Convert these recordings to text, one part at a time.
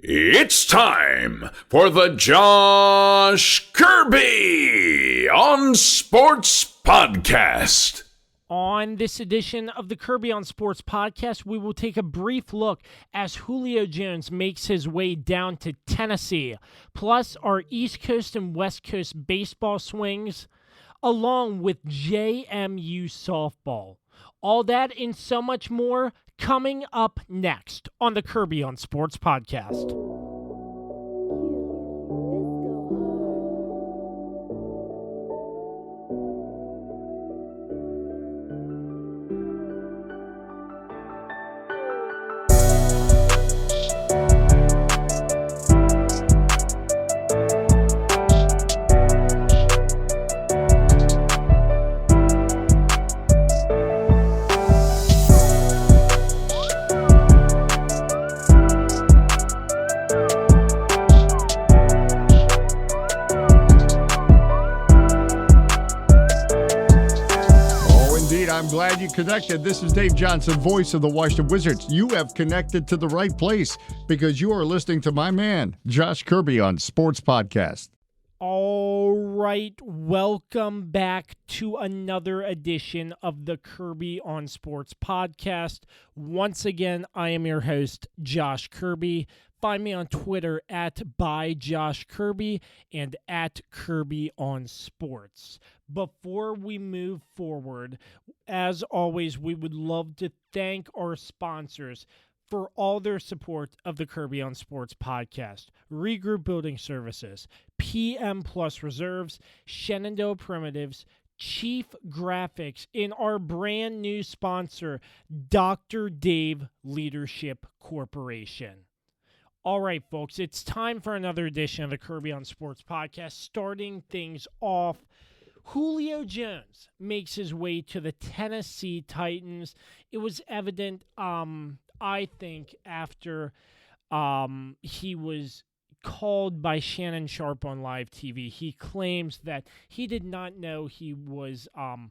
It's time for the Josh Kirby on Sports Podcast. On this edition of the Kirby on Sports Podcast, we will take a brief look as Julio Jones makes his way down to Tennessee, plus our East Coast and West Coast baseball swings, along with JMU softball. All that and so much more coming up next on the Kirby on Sports Podcast. I'm glad you connected. This is Dave Johnson, voice of the Washington Wizards. You have connected to the right place because you are listening to my man, Josh Kirby, on Sports Podcast. All right, welcome back to another edition of the Kirby on Sports Podcast. Once again, I am your host, Josh Kirby. Find me on Twitter at @ByJoshKirby and at Kirby on Sports. Before we move forward, as always, we would love to thank our sponsors for all their support of the Kirby on Sports Podcast. Regroup Building Services, PM Plus Reserves, Shenandoah Primitives, Chief Graphics, and our brand new sponsor, Dr. Dave Leadership Corporation. All right, folks, it's time for another edition of the Kirby on Sports Podcast. Starting things off, Julio Jones makes his way to the Tennessee Titans. It was evident, I think, after he was called by Shannon Sharpe on live TV. He claims that he did not know he was on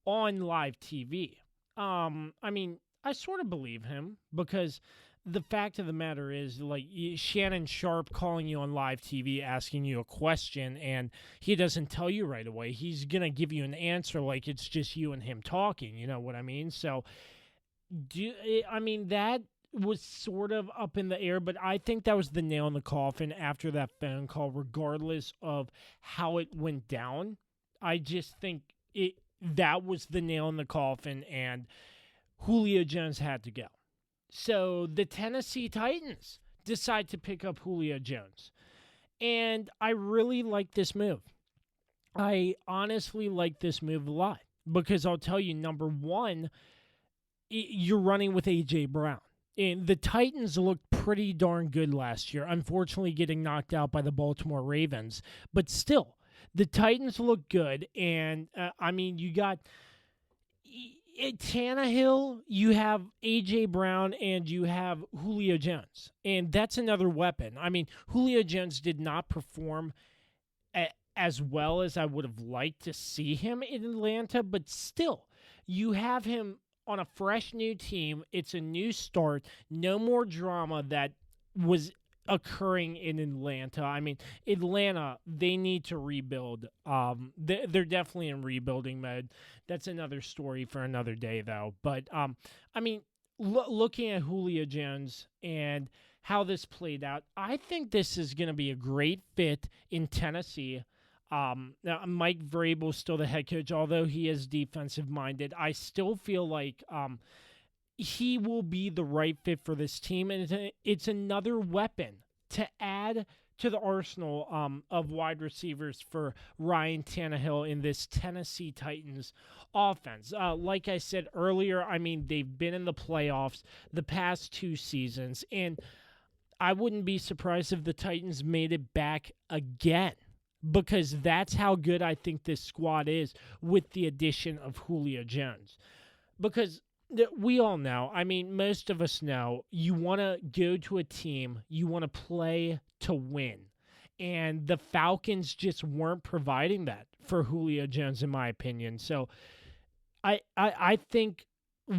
live TV. I mean, I sort of believe him because the fact of the matter is, like, Shannon Sharpe calling you on live TV, asking you a question, and he doesn't tell you right away. He's going to give you an answer like it's just you and him talking. You know what I mean? So, that was sort of up in the air, but I think that was the nail in the coffin after that phone call, regardless of how it went down. I just think that was the nail in the coffin, and Julio Jones had to go. So the Tennessee Titans decide to pick up Julio Jones. And I really like this move. I honestly like this move a lot because I'll tell you, number one, you're running with A.J. Brown. And the Titans looked pretty darn good last year, unfortunately getting knocked out by the Baltimore Ravens. But still, the Titans look good. And, you got Tannehill, you have A.J. Brown, and you have Julio Jones. And that's another weapon. I mean, Julio Jones did not perform as well as I would have liked to see him in Atlanta, but still, you have him on a fresh new team. It's a new start. No more drama that was occurring in Atlanta. I mean, Atlanta, they need to rebuild. They're definitely in rebuilding mode. That's another story for another day, though. But, looking at Julio Jones and how this played out, I think this is going to be a great fit in Tennessee. Now, Mike Vrabel's still the head coach, although he is defensive-minded. I still feel like he will be the right fit for this team, and it's another weapon to add to the arsenal of wide receivers for Ryan Tannehill in this Tennessee Titans offense. Like I said earlier, they've been in the playoffs the past 2 seasons, and I wouldn't be surprised if the Titans made it back again, because that's how good I think this squad is with the addition of Julio Jones. Because we all know, most of us know, you want to go to a team, you want to play to win. And the Falcons just weren't providing that for Julio Jones, in my opinion. So I think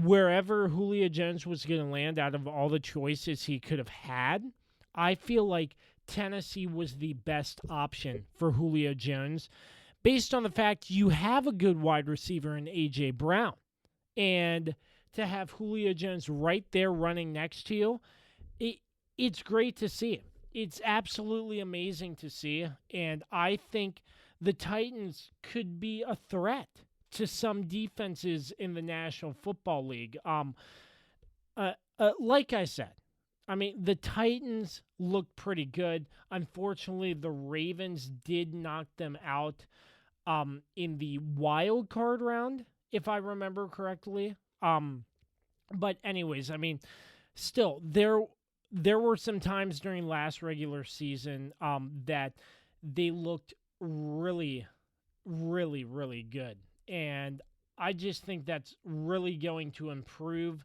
wherever Julio Jones was going to land out of all the choices he could have had, I feel like Tennessee was the best option for Julio Jones based on the fact you have a good wide receiver in A.J. Brown. And to have Julio Jones right there running next to you, it's great to see. It's absolutely amazing to see. And I think the Titans could be a threat to some defenses in the National Football League. Like I said, I mean, the Titans look pretty good. Unfortunately, the Ravens did knock them out in the wild card round, if I remember correctly. But anyways, I mean, still, there were some times during last regular season that they looked really, really, really good. And I just think that's really going to improve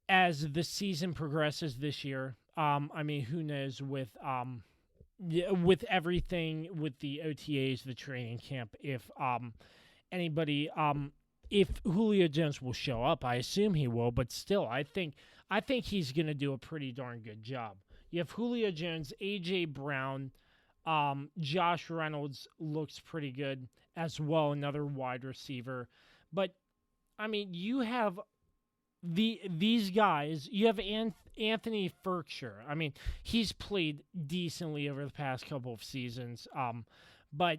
as the season progresses this year. I mean, who knows with everything, with the OTAs, the training camp, if Julio Jones will show up. I assume he will, but still, I think he's going to do a pretty darn good job. You have Julio Jones, A.J. Brown, Josh Reynolds looks pretty good as well, another wide receiver. But, I mean, you have these guys. You have Anthony Ferkshire. I mean, he's played decently over the past couple of seasons. But,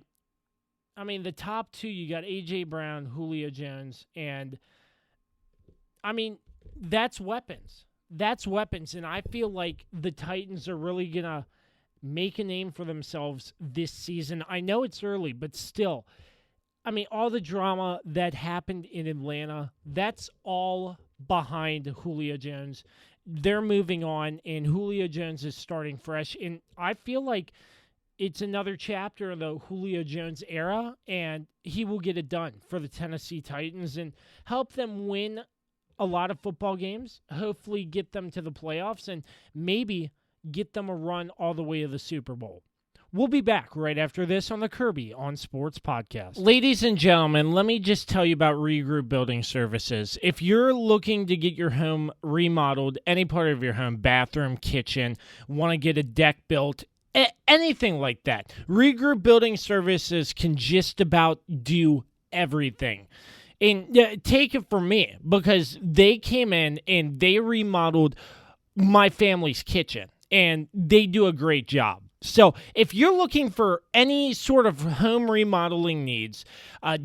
I mean, the top two, you got A.J. Brown, Julio Jones, and, I mean, that's weapons. That's weapons, and I feel like the Titans are really going to make a name for themselves this season. I know it's early, but still, I mean, all the drama that happened in Atlanta, that's all behind Julio Jones. They're moving on, and Julio Jones is starting fresh, and I feel like it's another chapter of the Julio Jones era, and he will get it done for the Tennessee Titans and help them win a lot of football games, hopefully get them to the playoffs, and maybe get them a run all the way to the Super Bowl. We'll be back right after this on the Kirby on Sports podcast. Ladies and gentlemen, let me just tell you about Regroup Building Services. If you're looking to get your home remodeled, any part of your home, bathroom, kitchen, want to get a deck built, anything like that, Regroup Building Services can just about do everything. And take it from me, because they came in and they remodeled my family's kitchen, and they do a great job. So if you're looking for any sort of home remodeling needs,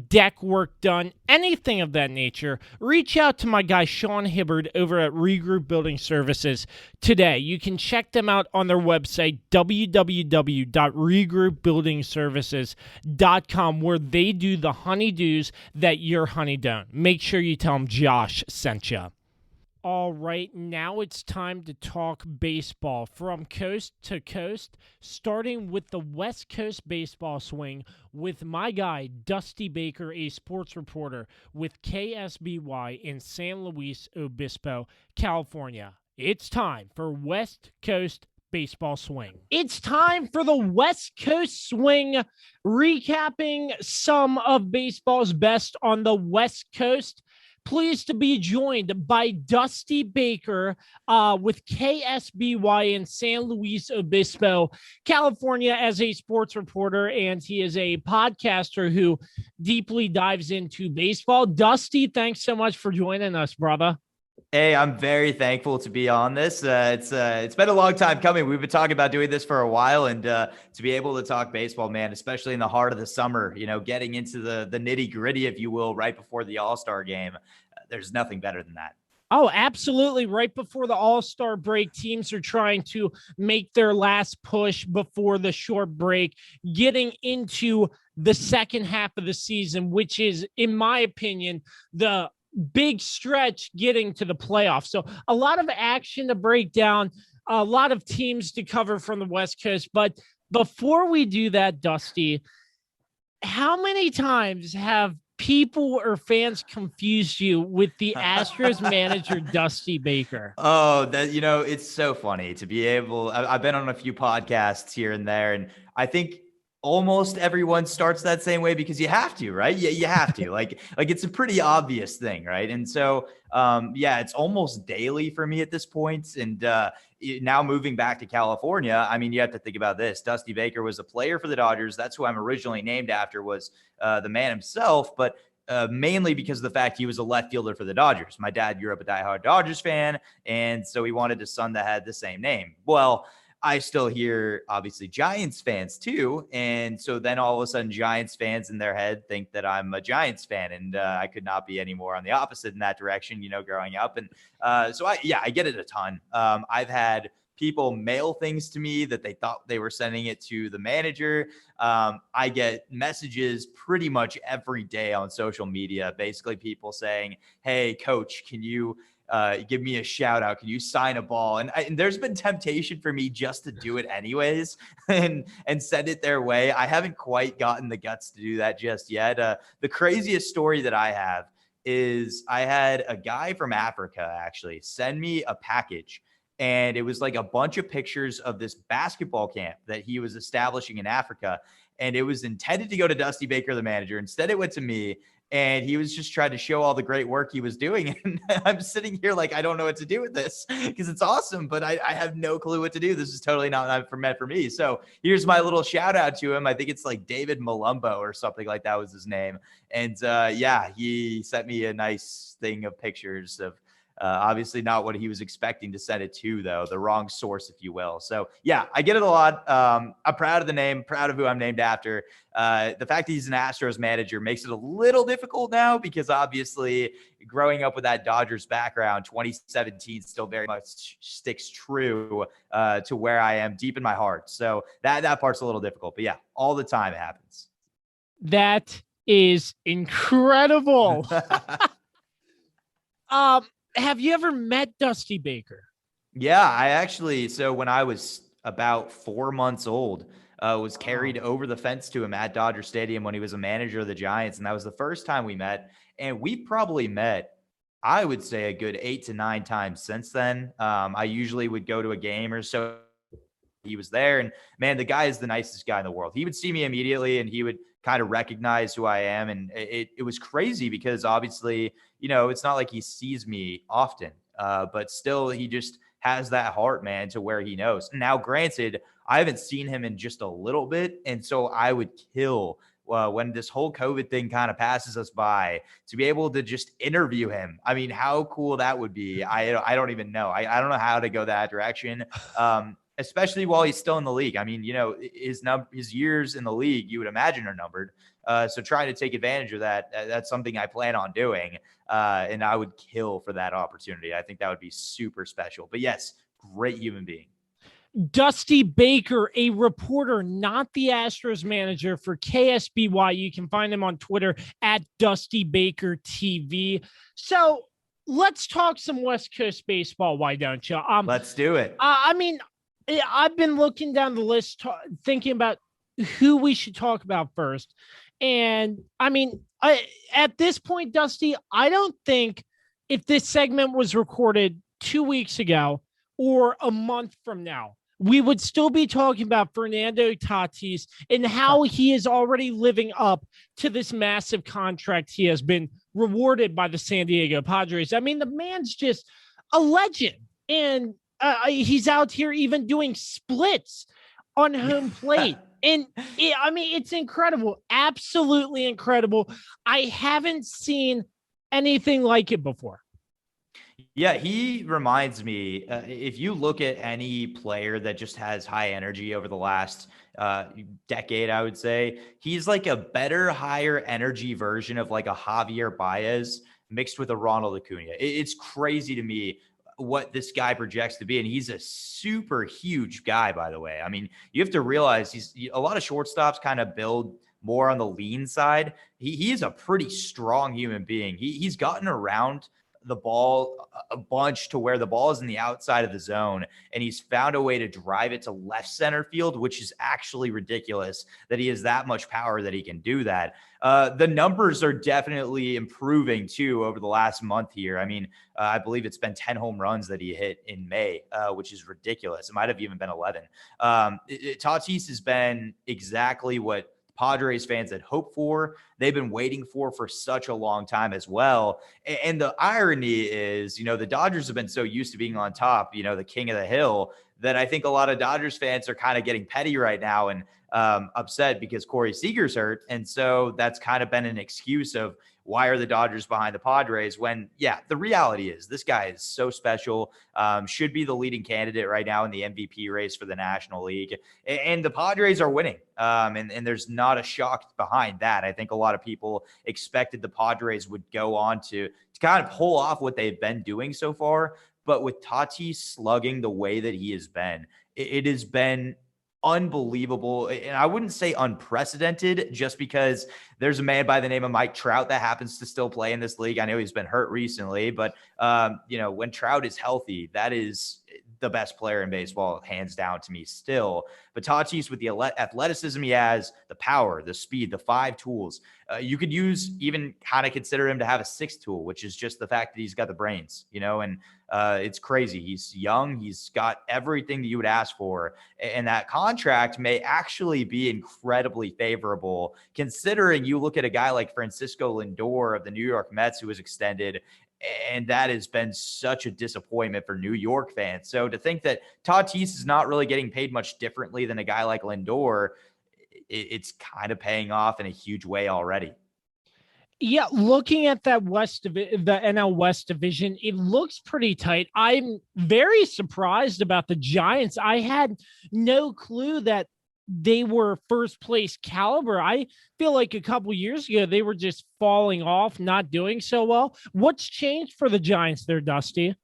deck work done, anything of that nature, reach out to my guy Sean Hibbard over at Regroup Building Services today. You can check them out on their website, www.regroupbuildingservices.com, where they do the honeydews that your honey don't. Make sure you tell them Josh sent you. All right, now it's time to talk baseball from coast to coast, starting with the West Coast baseball swing with my guy, Dusty Baker, a sports reporter with KSBY in San Luis Obispo, California. It's time for West Coast baseball swing. It's time for the West Coast swing, recapping some of baseball's best on the West Coast. Pleased to be joined by Dusty Baker with KSBY in San Luis Obispo, California, as a sports reporter, and he is a podcaster who deeply dives into baseball. Dusty, thanks so much for joining us, brother. Hey, I'm very thankful to be on this. It's been a long time coming. We've been talking about doing this for a while, and to be able to talk baseball, man, especially in the heart of the summer, getting into the nitty gritty, if you will, right before the All-Star game, there's nothing better than that. Oh, absolutely. Right before the All-Star break, teams are trying to make their last push before the short break, getting into the second half of the season, which is, in my opinion, the big stretch getting to the playoffs. So a lot of action to break down, a lot of teams to cover from the West Coast. But before we do that, Dusty, how many times have people or fans confused you with the Astros manager, Dusty Baker? Oh, it's so funny to be able, I've been on a few podcasts here and there, and I think almost everyone starts that same way because you have to, right? Yeah, you have to. Like it's a pretty obvious thing, right? And so, yeah, it's almost daily for me at this point. And now moving back to California, I mean, you have to think about this. Dusty Baker was a player for the Dodgers. That's who I'm originally named after, was the man himself, but mainly because of the fact he was a left fielder for the Dodgers. My dad grew up a diehard Dodgers fan, and so he wanted a son that had the same name. Well, I still hear obviously Giants fans too. And so then all of a sudden Giants fans in their head think that I'm a Giants fan, and I could not be any more on the opposite in that direction, growing up. And so I get it a ton. I've had people mail things to me that they thought they were sending it to the manager. I get messages pretty much every day on social media, basically people saying, "Hey coach, can you give me a shout out? Can you sign a ball?" And there's been temptation for me just to do it anyways and send it their way. I haven't quite gotten the guts to do that just yet. The craziest story that I have is I had a guy from Africa actually send me a package, and it was like a bunch of pictures of this basketball camp that he was establishing in Africa. And it was intended to go to Dusty Baker, the manager. Instead, it went to me. And he was just trying to show all the great work he was doing. And I'm sitting here like, I don't know what to do with this because it's awesome, but I have no clue what to do. This is totally not meant for me. So here's my little shout out to him. I think it's like David Malumbo or something like that was his name. And yeah, he sent me a nice thing of pictures of obviously not what he was expecting to send it to, though, the wrong source, if you will. So yeah, I get it a lot. I'm proud of the name, proud of who I'm named after. The fact that he's an Astros manager makes it a little difficult now because obviously growing up with that Dodgers background, 2017 still very much sticks true to where I am deep in my heart. So that part's a little difficult, but yeah, all the time it happens. That is incredible. Have you ever met Dusty Baker? Yeah, I actually, so when I was about 4 months old, was carried over the fence to him at Dodger Stadium when he was a manager of the Giants. And that was the first time we met. And we probably met, I would say, a good 8 to 9 times since then. I usually would go to a game or so. He was there, and man, the guy is the nicest guy in the world. He would see me immediately and he would kind of recognize who I am. And it was crazy because obviously, it's not like he sees me often, but still he just has that heart, man, to where he knows. Now, granted, I haven't seen him in just a little bit. And so I would kill when this whole COVID thing kind of passes us by to be able to just interview him. I mean, how cool that would be. I don't even know. I don't know how to go that direction. Especially while he's still in the league. I mean, his years in the league, you would imagine, are numbered. So trying to take advantage of that, that's something I plan on doing. And I would kill for that opportunity. I think that would be super special. But yes, great human being. Dusty Baker, a reporter, not the Astros manager, for KSBY. You can find him on Twitter at Dusty Baker TV. So let's talk some West Coast baseball. Why don't you? Let's do it. I mean, I've been looking down the list, thinking about who we should talk about first. And I mean, at this point, Dusty, I don't think if this segment was recorded 2 weeks ago or a month from now, we would still be talking about Fernando Tatis and how he is already living up to this massive contract he has been rewarded by the San Diego Padres. I mean, the man's just a legend. And he's out here even doing splits on home plate. And it's incredible. Absolutely incredible. I haven't seen anything like it before. Yeah, he reminds me, if you look at any player that just has high energy over the last decade, I would say he's like a better, higher energy version of like a Javier Baez mixed with a Ronald Acuna. It's crazy to me what this guy projects to be. And he's a super huge guy, by the way. I mean, you have to realize a lot of shortstops kind of build more on the lean side. He is a pretty strong human being. He's gotten around the ball a bunch to where the ball is in the outside of the zone, and he's found a way to drive it to left center field, which is actually ridiculous that he has that much power that he can do that. The numbers are definitely improving too over the last month here. I mean, I believe it's been 10 home runs that he hit in May, which is ridiculous. It might have even been 11. Tatis has been exactly what Padres fans had hoped for. They've been waiting for such a long time as well. And the irony is, the Dodgers have been so used to being on top, the king of the hill, that I think a lot of Dodgers fans are kind of getting petty right now and upset because Corey Seager's hurt. And so that's kind of been an excuse of, why are the Dodgers behind the Padres? When, yeah, the reality is this guy is so special, should be the leading candidate right now in the MVP race for the National League. And the Padres are winning. And there's not a shock behind that. I think a lot of people expected the Padres would go on to kind of pull off what they've been doing so far. But with Tatis slugging the way that he has been, it has been unbelievable. And I wouldn't say unprecedented, just because there's a man by the name of Mike Trout that happens to still play in this league. I know he's been hurt recently, but when Trout is healthy, that is the best player in baseball, hands down to me still. But Tatis, with the athleticism he has, the power, the speed, the 5 tools, you could even kind of consider him to have a 6th tool, which is just the fact that he's got the brains, and it's crazy. He's young. He's got everything that you would ask for. And that contract may actually be incredibly favorable, considering you look at a guy like Francisco Lindor of the New York Mets, who was extended, and that has been such a disappointment for New York fans. So to think that Tatis is not really getting paid much differently than a guy like Lindor, it's kind of paying off in a huge way already. Yeah, looking at that the NL West division, it looks pretty tight. I'm very surprised about the Giants. I had no clue that they were first place caliber. I feel like a couple years ago, they were just falling off, not doing so well. What's changed for the Giants there, Dusty?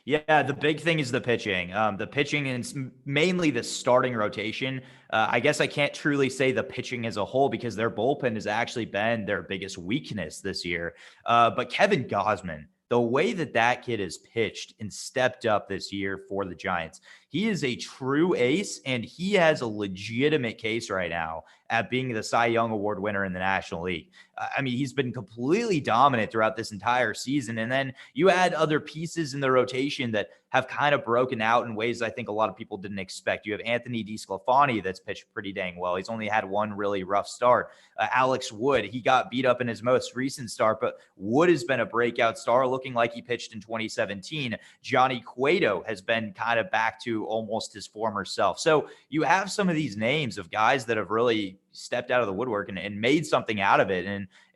Yeah, the big thing is the pitching. The pitching and mainly the starting rotation. I guess I can't truly say the pitching as a whole, because their bullpen has actually been their biggest weakness this year. But Kevin Gausman, the way that kid has pitched and stepped up this year for the Giants, he is a true ace, and he has a legitimate case right now at being the Cy Young Award winner in the National League. I mean, he's been completely dominant throughout this entire season. And then you add other pieces in the rotation that have kind of broken out in ways I think a lot of people didn't expect. You have Anthony DeSclafani that's pitched pretty dang well. He's only had one really rough start. Alex Wood, he got beat up in his most recent start, but Wood has been a breakout star, looking like he pitched in 2017. Johnny Cueto has been kind of back to almost his former self. So you have some of these names of guys that have really stepped out of the woodwork and made something out of it.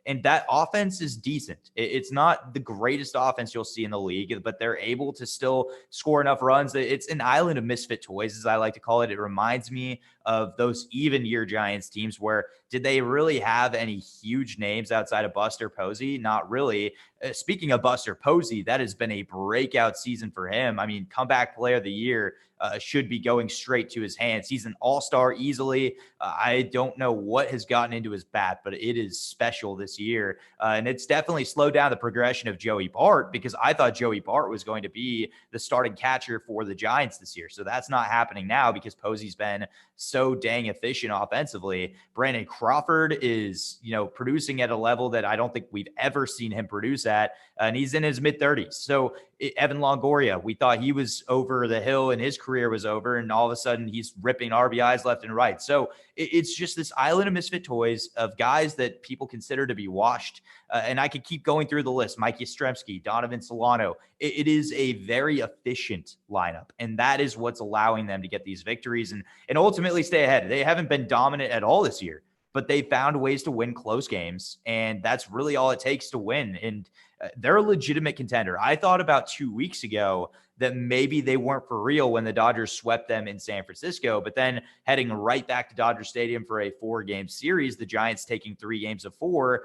And that offense is decent. It's not the greatest offense you'll see in the league, but they're able to still score enough runs. It's an island of misfit toys, as I like to call it. It reminds me of those even year Giants teams where did they really have any huge names outside of Buster Posey? Not really. Speaking of Buster Posey, that has been a breakout season for him. I mean, comeback player of the year should be going straight to his hands. He's an all-star easily. I don't know what has gotten into his bat, but it is special this year. And it's definitely slowed down the progression of Joey Bart, because I thought Joey Bart was going to be the starting catcher for the Giants this year. So that's not happening now because Posey's been so dang efficient offensively. Brandon Crawford is, producing at a level that I don't think we've ever seen him produce at. And he's in his mid-30s. So Evan Longoria, we thought he was over the hill and his career was over, and all of a sudden he's ripping RBIs left and right. So it's just this island of misfit toys of guys that people consider to be washed. And I could keep going through the list. Mike Yastrzemski, Donovan Solano. It is a very efficient lineup, and that is what's allowing them to get these victories and ultimately stay ahead. They haven't been dominant at all this year, but they found ways to win close games, and that's really all it takes to win. And they're a legitimate contender. I thought about 2 weeks ago that maybe they weren't for real when the Dodgers swept them in San Francisco, but then heading right back to Dodger Stadium for a 4-game series, the Giants taking 3 games of 4,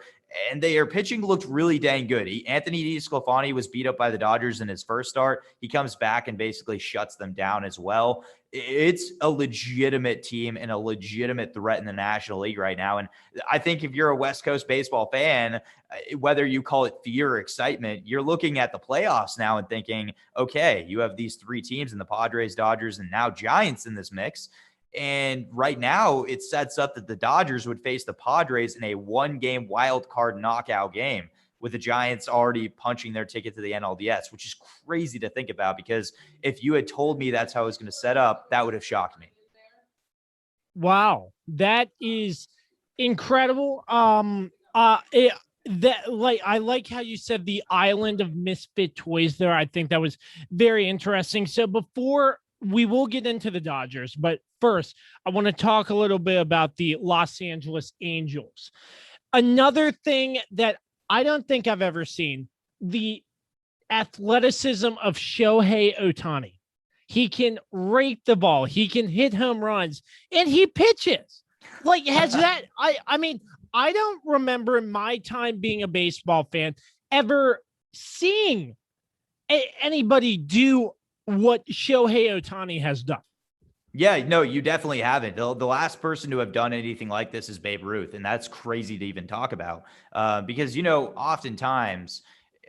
and their pitching looked really dang good. Anthony DeSclafani was beat up by the Dodgers in his first start. He comes back and basically shuts them down as well. It's a legitimate team and a legitimate threat in the National League right now. And I think if you're a West Coast baseball fan, whether you call it fear or excitement, you're looking at the playoffs now and thinking, okay, you have these three teams in the Padres, Dodgers, and now Giants in this mix. And right now it sets up that the Dodgers would face the Padres in a 1-game wild card knockout game, with the Giants already punching their ticket to the NLDS, which is crazy to think about, because if you had told me that's how it was going to set up, that would have shocked me. Wow, that is incredible. I like how you said the island of misfit toys there. I think that was very interesting. So before we will get into the Dodgers, but first I want to talk a little bit about the Los Angeles Angels. Another thing that I don't think I've ever seen, the athleticism of Shohei Ohtani. He can rake the ball, he can hit home runs, and he pitches. Like, has that, I mean, I don't remember in my time being a baseball fan ever seeing anybody do what Shohei Ohtani has done. Yeah, no, you definitely haven't. The last person to have done anything like this is Babe Ruth, and that's crazy to even talk about, because, oftentimes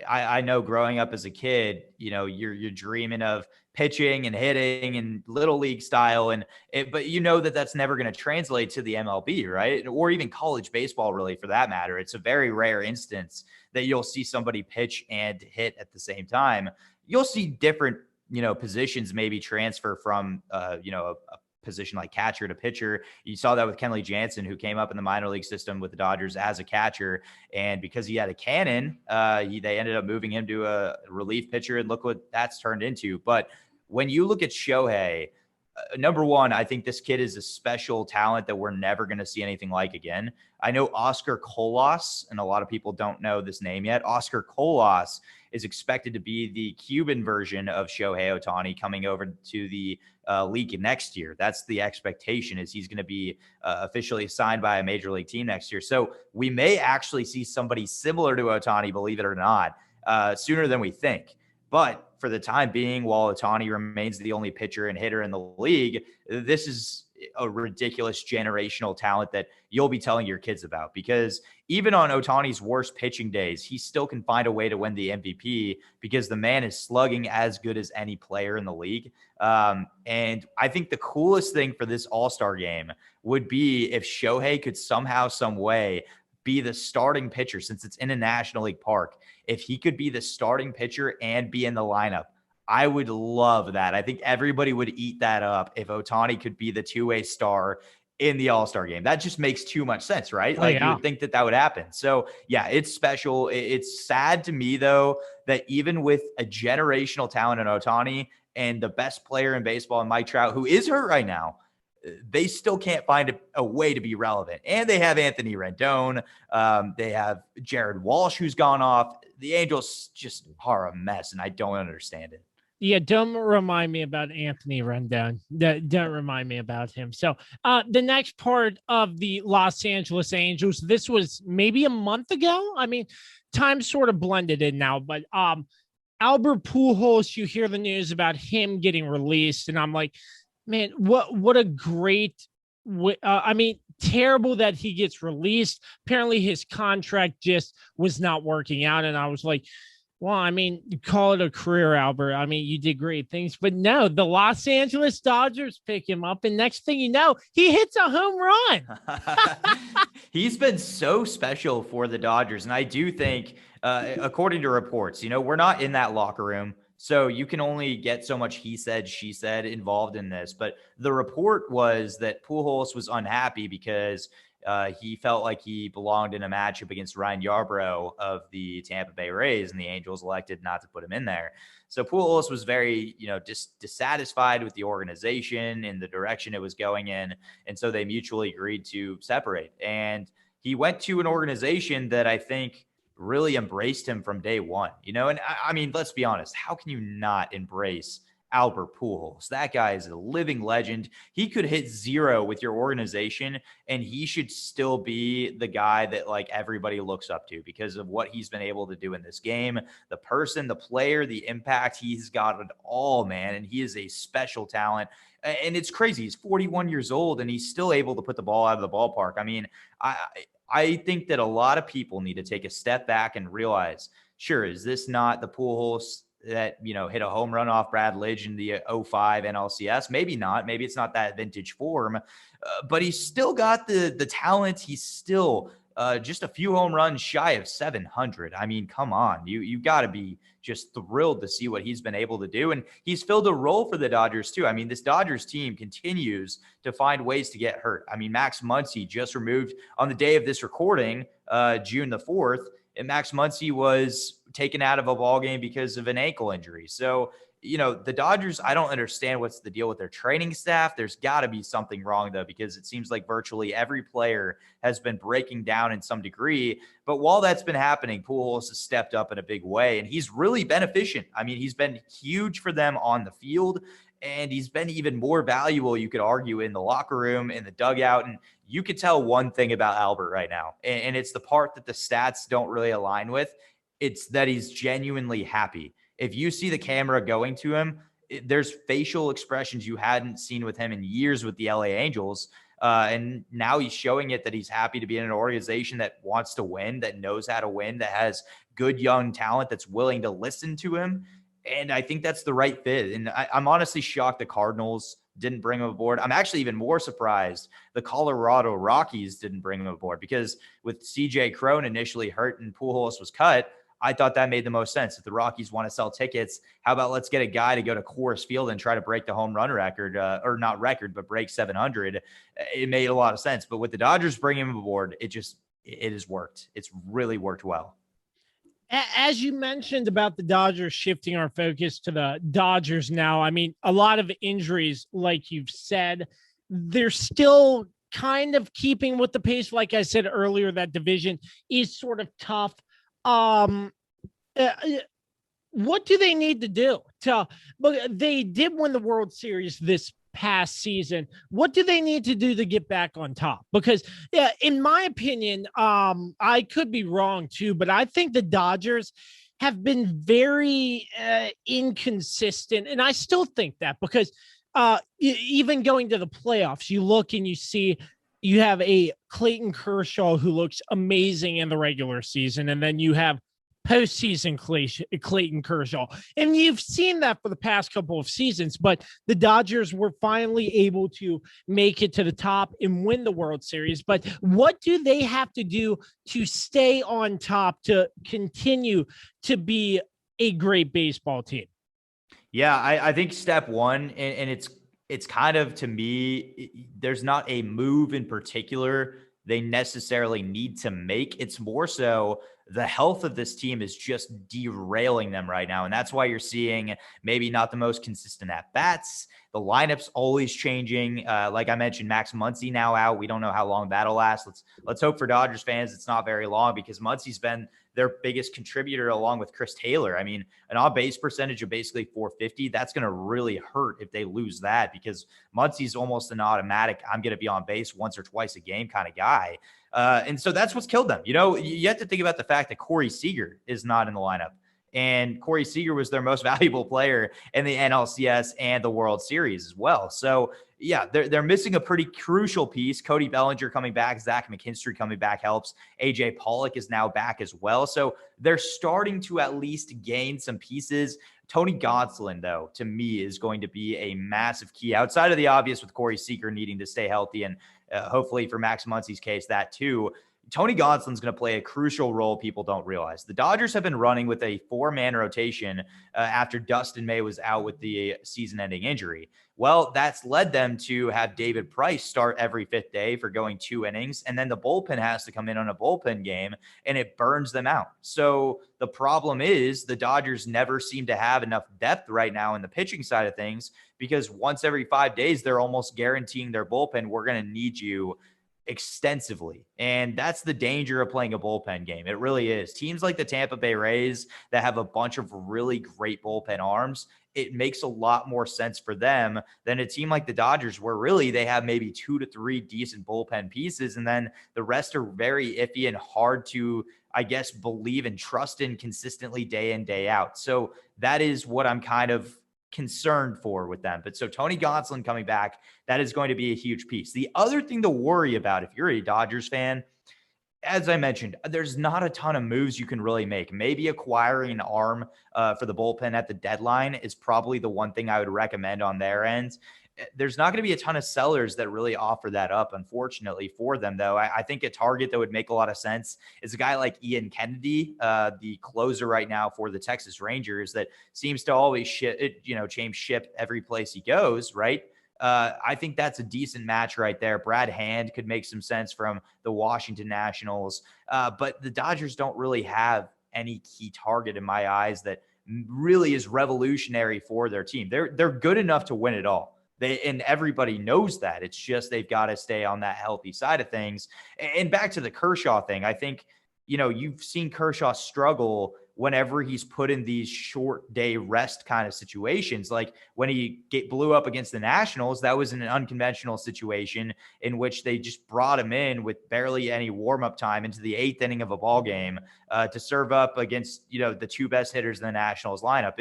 I know growing up as a kid, you're dreaming of pitching and hitting and little league style, but that's never going to translate to the MLB, right? Or even college baseball, really, for that matter. It's a very rare instance that you'll see somebody pitch and hit at the same time. You'll see different positions maybe transfer from, a position like catcher to pitcher. You saw that with Kenley Jansen, who came up in the minor league system with the Dodgers as a catcher. And because he had a cannon, they ended up moving him to a relief pitcher, and look what that's turned into. But when you look at Shohei, number one, I think this kid is a special talent that we're never going to see anything like again. I know Oscar Colas, and a lot of people don't know this name yet. Oscar Colas is expected to be the Cuban version of Shohei Ohtani coming over to the league next year. That's the expectation, is he's going to be officially signed by a major league team next year. So we may actually see somebody similar to Ohtani, believe it or not, sooner than we think. But for the time being, while Ohtani remains the only pitcher and hitter in the league, this is a ridiculous generational talent that you'll be telling your kids about, because even on Ohtani's worst pitching days, he still can find a way to win the MVP, because the man is slugging as good as any player in the league. And I think the coolest thing for this All-Star game would be if Shohei could somehow, some way be the starting pitcher, since it's in a National League park. If he could be the starting pitcher and be in the lineup, I would love that. I think everybody would eat that up if Ohtani could be the two-way star in the All-Star game. That just makes too much sense, right? You would think that would happen. So yeah, it's special. It's sad to me, though, that even with a generational talent in Ohtani and the best player in baseball in Mike Trout, who is hurt right now, they still can't find a way to be relevant. And they have Anthony Rendon. They have Jared Walsh, who's gone off. The Angels just are a mess, and I don't understand it. Yeah, don't remind me about Anthony Rendon. Don't remind me about him. So the next part of the Los Angeles Angels, this was maybe a month ago. I mean, time sort of blended in now, but Albert Pujols, you hear the news about him getting released, and I'm like, man, what a great, terrible that he gets released. Apparently his contract just was not working out. And I was like, well, I mean, call it a career, Albert. I mean, you did great things, but no, the Los Angeles Dodgers pick him up. And next thing you know, he hits a home run. He's been so special for the Dodgers. And I do think, according to reports, we're not in that locker room, so you can only get so much he said, she said involved in this. But the report was that Pujols was unhappy because he felt like he belonged in a matchup against Ryan Yarbrough of the Tampa Bay Rays, and the Angels elected not to put him in there. So Pujols was very, dissatisfied with the organization and the direction it was going in. And so they mutually agreed to separate. And he went to an organization that I think really embraced him from day one, and I mean, let's be honest, how can you not embrace Albert Pujols. That guy is a living legend. He could hit 0 with your organization, and he should still be the guy that like everybody looks up to because of what he's been able to do in this game. The person, the player, the impact, he's got it all, man. And he is a special talent. And it's crazy. He's 41 years old, and he's still able to put the ball out of the ballpark. I mean, I think that a lot of people need to take a step back and realize, sure, is this not the Pujols that, hit a home run off Brad Lidge in the 05 NLCS? Maybe not. Maybe it's not that vintage form, but he's still got the talent. He's still just a few home runs shy of 700. I mean, come on. You got to be just thrilled to see what he's been able to do. And he's filled a role for the Dodgers too. I mean, this Dodgers team continues to find ways to get hurt. I mean, Max Muncy just removed on the day of this recording, June the 4th, and Max Muncy was taken out of a ball game because of an ankle injury. So, the Dodgers, I don't understand what's the deal with their training staff. There's got to be something wrong, though, because it seems like virtually every player has been breaking down in some degree. But while that's been happening, Pujols has stepped up in a big way, and he's really been efficient. I mean, he's been huge for them on the field, and he's been even more valuable, you could argue, in the locker room, in the dugout. And you could tell one thing about Albert right now, and it's the part that the stats don't really align with. It's that he's genuinely happy. If you see the camera going to him, there's facial expressions you hadn't seen with him in years with the LA Angels. And now he's showing it that he's happy to be in an organization that wants to win, that knows how to win, that has good young talent that's willing to listen to him. And I think that's the right fit. And I'm honestly shocked the Cardinals didn't bring him aboard. I'm actually even more surprised the Colorado Rockies didn't bring him aboard, because with CJ Cron initially hurt and Pujols was cut, I thought that made the most sense. If the Rockies want to sell tickets, how about let's get a guy to go to Coors Field and try to break the home run record, or not record, but break 700. It made a lot of sense. But with the Dodgers bringing him aboard, it has worked. It's really worked well. As you mentioned about the Dodgers shifting our focus to the Dodgers now, I mean, a lot of injuries, like you've said, they're still kind of keeping with the pace. Like I said earlier, that division is sort of tough. What do they need to do but they did win the World Series this past season? What do they need to do to get back on top? Because in my opinion, I could be wrong too, but I think the Dodgers have been very inconsistent. And I still think that, because even going to the playoffs, you look and you see you have a Clayton Kershaw who looks amazing in the regular season, and then you have postseason Clayton Kershaw. And you've seen that for the past couple of seasons, but the Dodgers were finally able to make it to the top and win the World Series. But what do they have to do to stay on top, to continue to be a great baseball team? Yeah, I think step one, and it's kind of, to me, there's not a move in particular they necessarily need to make. It's more so the health of this team is just derailing them right now. And that's why you're seeing maybe not the most consistent at-bats. The lineup's always changing. Like I mentioned, Max Muncy now out. We don't know how long that'll last. Let's hope for Dodgers fans it's not very long, because Muncy's been their biggest contributor along with Chris Taylor. I mean, an on-base percentage of basically 450, that's going to really hurt if they lose that, because Muncy's almost an automatic, I'm going to be on base once or twice a game kind of guy. And so that's what's killed them. You have to think about the fact that Corey Seager is not in the lineup. And Corey Seager was their most valuable player in the NLCS and the World Series as well. So, yeah, they're missing a pretty crucial piece. Cody Bellinger coming back, Zach McKinstry coming back helps. AJ Pollock is now back as well. So they're starting to at least gain some pieces. Tony Gonsolin, though, to me, is going to be a massive key outside of the obvious, with Corey Seager needing to stay healthy, and hopefully for Max Muncy's case, that too. Tony Gonsolin's going to play a crucial role people don't realize. The Dodgers have been running with a 4-man rotation after Dustin May was out with the season-ending injury. Well, that's led them to have David Price start every 5th day for going 2 innings, and then the bullpen has to come in on a bullpen game, and it burns them out. So the problem is the Dodgers never seem to have enough depth right now in the pitching side of things, because once every 5 days, they're almost guaranteeing their bullpen, we're going to need you extensively. And that's the danger of playing a bullpen game. It really is. Teams like the Tampa Bay Rays that have a bunch of really great bullpen arms, it makes a lot more sense for them than a team like the Dodgers, where really they have maybe 2 to 3 decent bullpen pieces, and then the rest are very iffy and hard to, I guess, believe and trust in consistently day in, day out. So that is what I'm kind of concerned for with them. But so Tony Gonsolin coming back, that is going to be a huge piece. The other thing to worry about if you're a Dodgers fan, as I mentioned, there's not a ton of moves you can really make. Maybe acquiring an arm for the bullpen at the deadline is probably the one thing I would recommend on their end. There's not going to be a ton of sellers that really offer that up, unfortunately, for them, though. I think a target that would make a lot of sense is a guy like Ian Kennedy, the closer right now for the Texas Rangers, that seems to always change ship every place he goes, right? I think that's a decent match right there. Brad Hand could make some sense from the Washington Nationals, but the Dodgers don't really have any key target in my eyes that really is revolutionary for their team. They're good enough to win it all. And everybody knows that. It's just they've got to stay on that healthy side of things. And back to the Kershaw thing, I think, you've seen Kershaw struggle whenever he's put in these short day rest kind of situations. Like when he blew up against the Nationals, that was in an unconventional situation in which they just brought him in with barely any warm-up time into the 8th inning of a ball game to serve up against, the 2 best hitters in the Nationals lineup.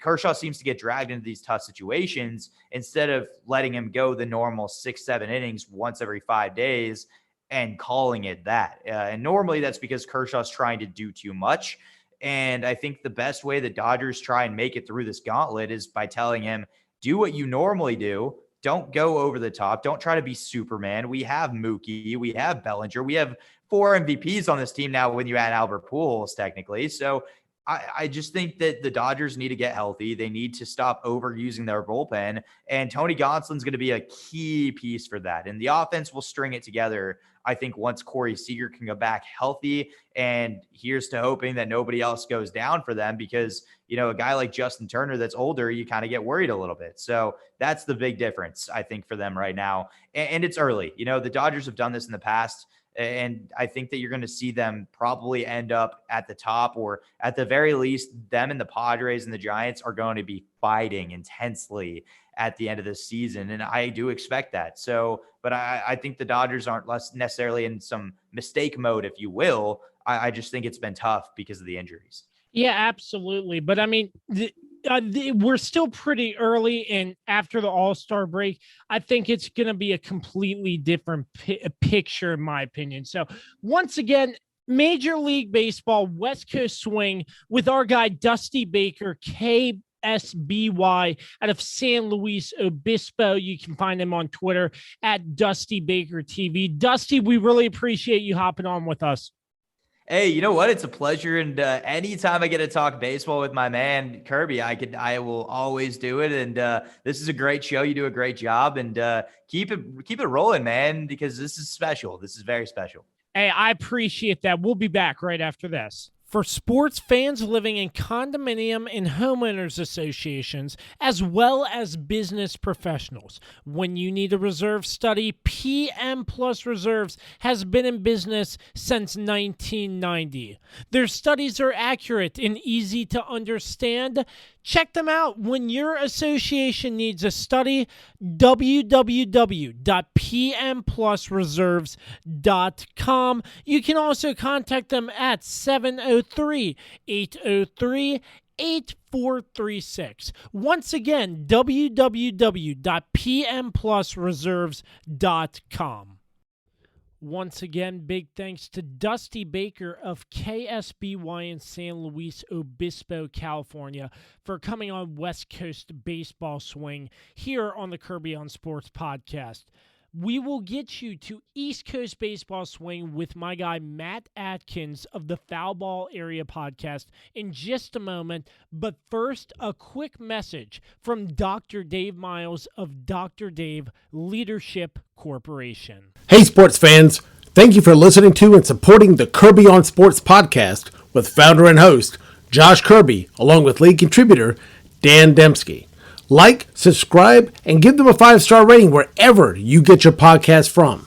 Kershaw seems to get dragged into these tough situations instead of letting him go the normal 6-7 innings once every 5 days and calling it that. And normally that's because Kershaw's trying to do too much. And I think the best way the Dodgers try and make it through this gauntlet is by telling him, do what you normally do. Don't go over the top. Don't try to be Superman. We have Mookie. We have Bellinger. We have 4 MVPs on this team now when you add Albert Pujols, technically. So I just think that the Dodgers need to get healthy. They need to stop overusing their bullpen. And Tony Gonsolin's going to be a key piece for that. And the offense will string it together, I think, once Corey Seager can go back healthy. And here's to hoping that nobody else goes down for them because, a guy like Justin Turner that's older, you kind of get worried a little bit. So that's the big difference, I think, for them right now. And it's early. The Dodgers have done this in the past. And I think that you're going to see them probably end up at the top, or at the very least, them and the Padres and the Giants are going to be fighting intensely at the end of the season. And I do expect that. So, but I think the Dodgers aren't less necessarily in some mistake mode, if you will. I just think it's been tough because of the injuries. Yeah, absolutely. But I mean, we're still pretty early, and after the All-Star break, I think it's going to be a completely different picture, in my opinion. So once again, Major League Baseball West Coast swing with our guy Dusty Baker, KSBY, out of San Luis Obispo. You can find him on Twitter at Dusty Baker TV. Dusty, we really appreciate you hopping on with us. Hey, you know what? It's a pleasure. And anytime I get to talk baseball with my man, Kirby, I will always do it. And this is a great show. You do a great job, and keep it rolling, man, because this is special. This is very special. Hey, I appreciate that. We'll be back right after this. For sports fans living in condominium and homeowners associations, as well as business professionals, when you need a reserve study, PM Plus Reserves has been in business since 1990. Their studies are accurate and easy to understand. Check them out when your association needs a study. www.pmplusreserves.com. You can also contact them at 703-803-8436. Once again, www.pmplusreserves.com. Once again, big thanks to Dusty Baker of KSBY in San Luis Obispo, California, for coming on West Coast Baseball Swing here on the Kirby on Sports podcast. We will get you to East Coast Baseball Swing with my guy Matt Adkins of the Foul Ball Area podcast in just a moment. But first, a quick message from Dr. Dave Miles of Dr. Dave Leadership Corporation. Hey, sports fans. Thank you for listening to and supporting the Kirby on Sports podcast with founder and host Josh Kirby, along with lead contributor Dan Dembski. Like, subscribe, and give them a 5-star rating wherever you get your podcast from.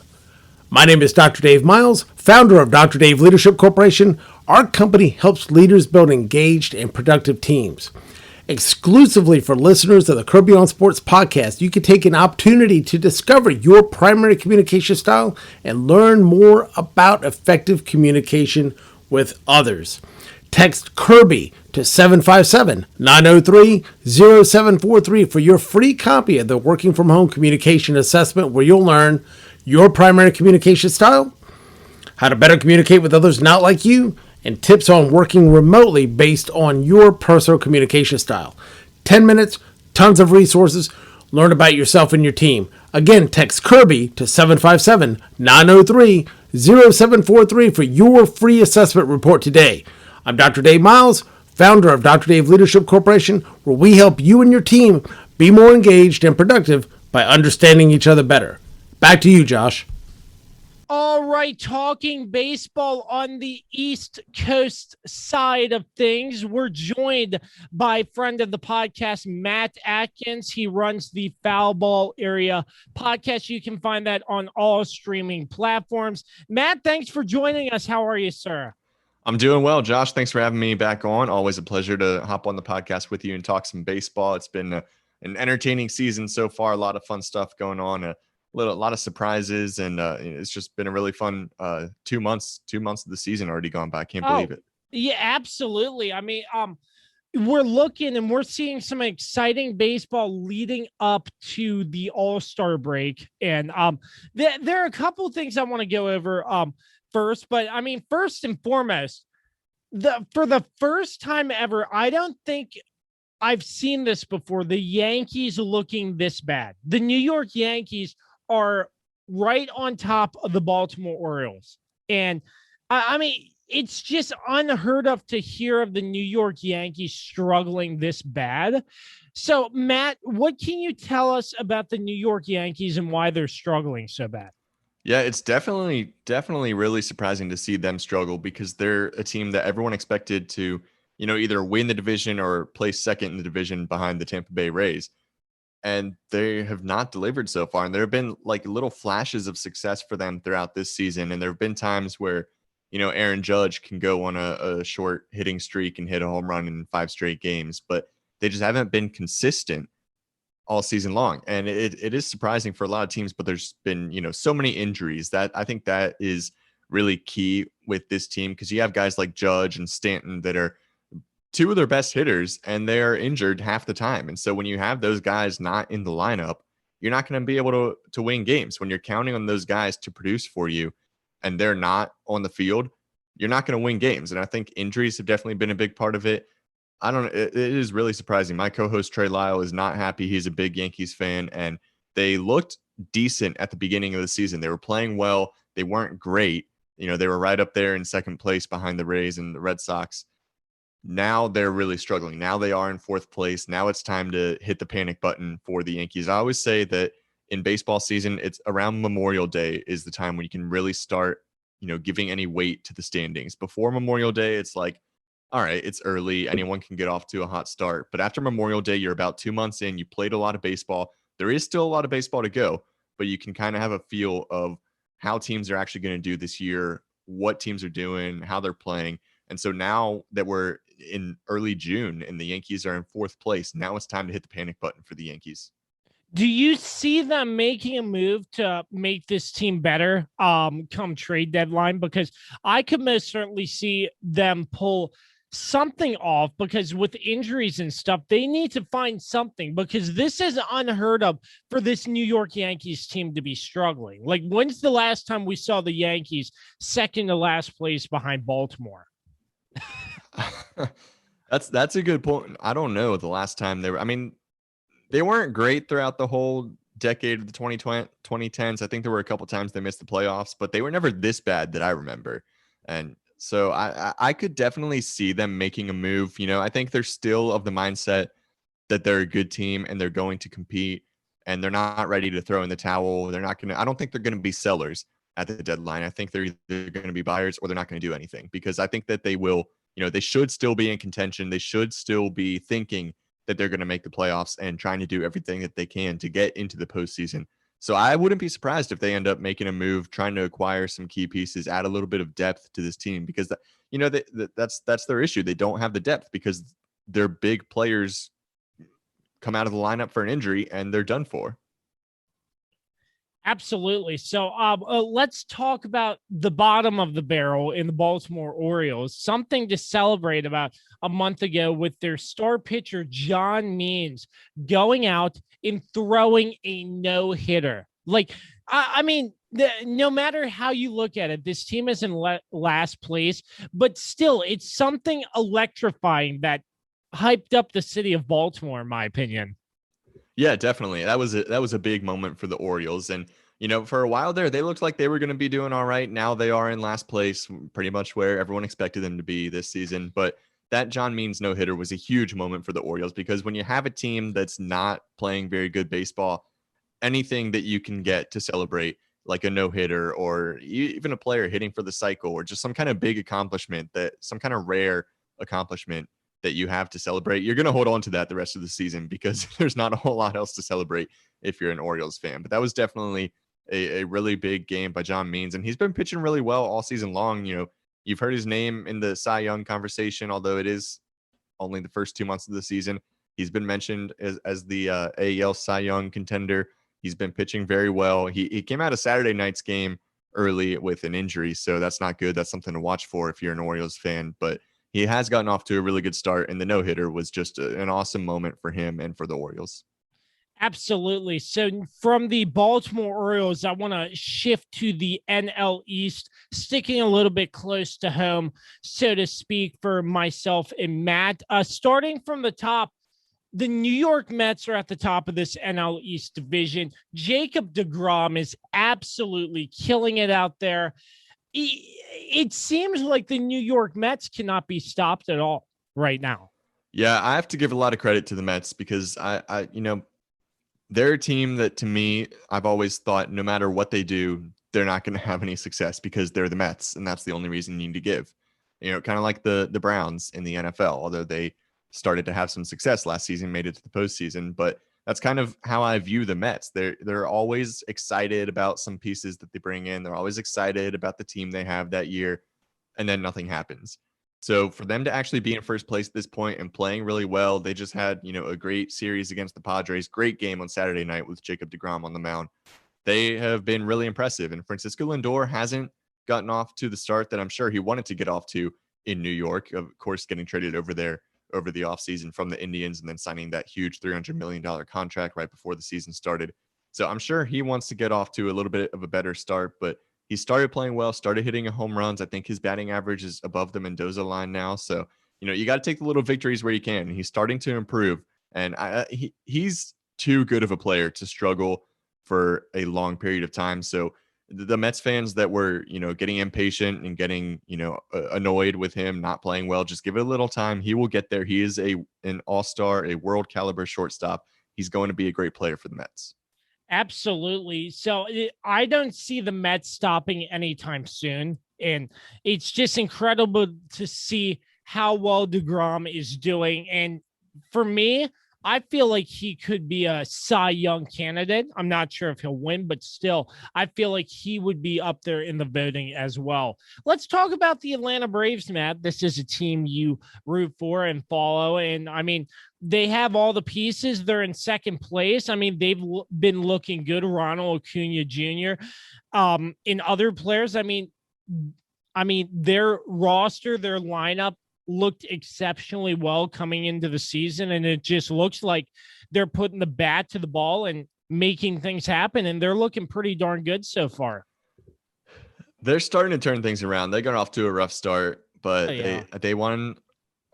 My name is Dr. Dave Miles, founder of Dr. Dave Leadership Corporation. Our company helps leaders build engaged and productive teams. Exclusively for listeners of the Kirby on Sports podcast, you can take an opportunity to discover your primary communication style and learn more about effective communication with others. Text Kirby to 757-903-0743 for your free copy of the Working From Home Communication Assessment, where you'll learn your primary communication style, how to better communicate with others not like you, and tips on working remotely based on your personal communication style. 10 minutes, tons of resources. Learn about yourself and your team. Again, text Kirby to 757-903-0743 for your free assessment report today. I'm Dr. Dave Miles, founder of Dr. Dave Leadership Corporation, where we help you and your team be more engaged and productive by understanding each other better. Back to you, Josh. All right, talking baseball on the East Coast side of things. We're joined by friend of the podcast, Matt Adkins. He runs the Foul Ball Area podcast. You can find that on all streaming platforms. Matt, thanks for joining us. How are you, sir? I'm doing well, Josh. Thanks for having me back on. Always a pleasure to hop on the podcast with you and talk some baseball. It's been an entertaining season so far. A lot of fun stuff going on. A lot of surprises, and it's just been a really fun 2 months. 2 months of the season already gone by. I can't believe it. Yeah, absolutely. I mean, we're looking and we're seeing some exciting baseball leading up to the All-Star break, and there are a couple of things I want to go over first. But I mean, first and foremost, for the first time ever, I don't think I've seen this before. The Yankees looking this bad. The New York Yankees are right on top of the Baltimore Orioles. And I mean, it's just unheard of to hear of the New York Yankees struggling this bad. So, Matt, what can you tell us about the New York Yankees and why they're struggling so bad? Yeah, it's definitely really surprising to see them struggle, because they're a team that everyone expected to, either win the division or place second in the division behind the Tampa Bay Rays. And they have not delivered so far. And there have been like little flashes of success for them throughout this season. And there have been times where, Aaron Judge can go on a short hitting streak and hit a home run in 5 straight games, but they just haven't been consistent all season long. And it is surprising for a lot of teams, but there's been, so many injuries that I think that is really key with this team, because you have guys like Judge and Stanton that are 2 of their best hitters, and they're injured half the time. And so when you have those guys not in the lineup, you're not going to be able to win games. When you're counting on those guys to produce for you and they're not on the field, you're not going to win games. And I think injuries have definitely been a big part of it. It is really surprising. My co-host Trey Lyle is not happy. He's a big Yankees fan, and they looked decent at the beginning of the season. They were playing well. They weren't great. They were right up there in second place behind the Rays and the Red Sox. Now they're really struggling. Now they are in 4th place. Now it's time to hit the panic button for the Yankees. I always say that in baseball season, it's around Memorial Day is the time when you can really start, giving any weight to the standings. Before Memorial Day, it's like, all right, it's early. Anyone can get off to a hot start. But after Memorial Day, you're about 2 months in. You played a lot of baseball. There is still a lot of baseball to go, but you can kind of have a feel of how teams are actually going to do this year, what teams are doing, how they're playing. And so now that we're in early June and the Yankees are in 4th place, now it's time to hit the panic button for the Yankees. Do you see them making a move to make this team better come trade deadline? Because I could most certainly see them pull something off, because with injuries and stuff, they need to find something, because this is unheard of for this New York Yankees team to be struggling. Like, when's the last time we saw the Yankees second to last place behind Baltimore? That's a good point. I don't know the last time they were. I mean, they weren't great throughout the whole decade of the 2010s. I think there were a couple times they missed the playoffs, but they were never this bad that I remember. And so I could definitely see them making a move. I think they're still of the mindset that they're a good team and they're going to compete, and they're not ready to throw in the towel. They're not going to, I don't think they're going to be sellers at the deadline. I think they're either going to be buyers or they're not going to do anything, because I think that they will, they should still be in contention. They should still be thinking that they're going to make the playoffs and trying to do everything that they can to get into the postseason. So I wouldn't be surprised if they end up making a move, trying to acquire some key pieces, add a little bit of depth to this team, because that's their issue. They don't have the depth because their big players come out of the lineup for an injury and they're done for. Absolutely. So let's talk about the bottom of the barrel in the Baltimore Orioles. Something to celebrate about a month ago with their star pitcher, John Means, going out and throwing a no-hitter. Like, I mean, no matter how you look at it, this team is in last place, but still, it's something electrifying that hyped up the city of Baltimore, in my opinion. Yeah, definitely. That was a big moment for the Orioles. And, you know, for a while there, they looked like they were going to be doing all right. Now they are in last place, pretty much where everyone expected them to be this season. But that John Means no-hitter was a huge moment for the Orioles, because when you have a team that's not playing very good baseball, anything that you can get to celebrate, like a no-hitter or even a player hitting for the cycle, or just some kind of big accomplishment, that some kind of rare accomplishment that you have to celebrate, you're going to hold on to that the rest of the season, because there's not a whole lot else to celebrate if you're an Orioles fan. But that was definitely a really big game by John Means, and he's been pitching really well all season long. You know, you've heard his name in the Cy Young conversation, although it is only the first 2 months of the season. He's been mentioned as the AL Cy Young contender. He's been pitching very well. He came out of Saturday night's game early with an injury, so that's not good. That's something to watch for if you're an Orioles fan. But he has gotten off to a really good start, and the no-hitter was just an awesome moment for him and for the Orioles. Absolutely. So from the Baltimore Orioles, I want to shift to the NL East, sticking a little bit close to home, so to speak, for myself and Matt. Starting from the top, the New York Mets are at the top of this NL East division. Jacob deGrom is absolutely killing it out there. It seems like the New York Mets cannot be stopped at all right now. Yeah, I have to give a lot of credit to the Mets, because I you know, they're a team that, to me, I've always thought no matter what they do, they're not going to have any success, because they're the Mets, and that's the only reason you need to give. You know, kind of like the Browns in the NFL, although they started to have some success last season, made it to the postseason. But that's kind of how I view the Mets. They're always excited about some pieces that they bring in. They're always excited about the team they have that year, and then nothing happens. So for them to actually be in first place at this point and playing really well, they just had, you know, a great series against the Padres, great game on Saturday night with Jacob deGrom on the mound. They have been really impressive. And Francisco Lindor hasn't gotten off to the start that I'm sure he wanted to get off to in New York, of course, getting traded over there over the offseason from the Indians, and then signing that huge $300 million contract right before the season started. So I'm sure he wants to get off to a little bit of a better start, but he started playing well, started hitting home runs. I think his batting average is above the Mendoza line now. So, you know, you got to take the little victories where you can. He's starting to improve, and he's too good of a player to struggle for a long period of time. So the Mets fans that were, you know, getting impatient and getting, you know, annoyed with him not playing well, just give it a little time. He will get there. He is an all-star, a world caliber shortstop. He's going to be a great player for the Mets. Absolutely. So I don't see the Mets stopping anytime soon. And it's just incredible to see how well deGrom is doing. And for me, I feel like he could be a Cy Young candidate. I'm not sure if he'll win, but still, I feel like he would be up there in the voting as well. Let's talk about the Atlanta Braves, Matt. This is a team you root for and follow. And I mean, they have all the pieces. They're in second place. I mean, they've been looking good. Ronald Acuna Jr. In other players, I mean, their roster, their lineup looked exceptionally well coming into the season, and it just looks like they're putting the bat to the ball and making things happen, and they're looking pretty darn good so far. They're starting to turn things around. They got off to a rough start, but they won.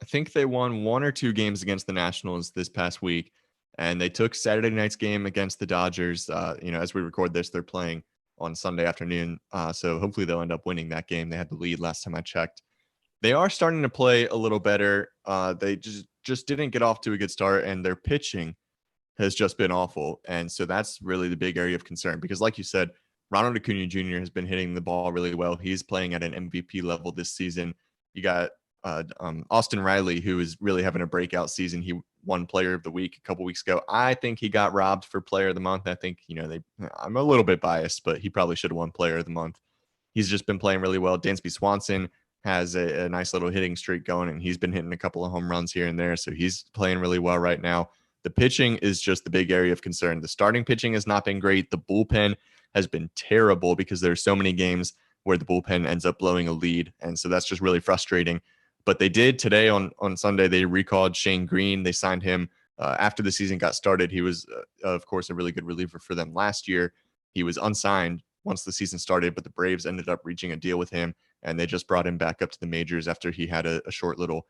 I think they won 1 or 2 games against the Nationals this past week, and they took Saturday night's game against the Dodgers. You know, as we record this, they're playing on Sunday afternoon, so hopefully they'll end up winning that game. They had the lead last time I checked. They are starting to play a little better. They just didn't get off to a good start, and their pitching has just been awful. And so that's really the big area of concern, because like you said, Ronald Acuna Jr. has been hitting the ball really well. He's playing at an MVP level this season. You got Austin Riley, who is really having a breakout season. He won Player of the Week a couple weeks ago. I think he got robbed for Player of the Month. I think, you know, I'm a little bit biased, but he probably should have won Player of the Month. He's just been playing really well. Dansby Swanson has a nice little hitting streak going, and he's been hitting a couple of home runs here and there. So he's playing really well right now. The pitching is just the big area of concern. The starting pitching has not been great. The bullpen has been terrible because there's so many games where the bullpen ends up blowing a lead. And so that's just really frustrating. But they did today on Sunday, they recalled Shane Green. They signed him after the season got started. He was, of course, a really good reliever for them last year. He was unsigned once the season started, but the Braves ended up reaching a deal with him, and they just brought him back up to the majors after he had a short little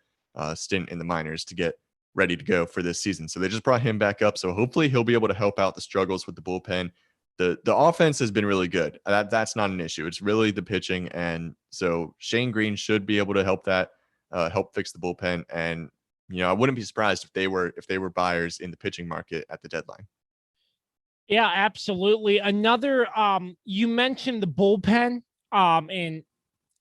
stint in the minors to get ready to go for this season. So they just brought him back up. So hopefully he'll be able to help out the struggles with the bullpen. The offense has been really good. That's not an issue. It's really the pitching. And so Shane Green should be able to help fix the bullpen. And, I wouldn't be surprised if they were buyers in the pitching market at the deadline. Yeah, absolutely. Another, you mentioned the bullpen, and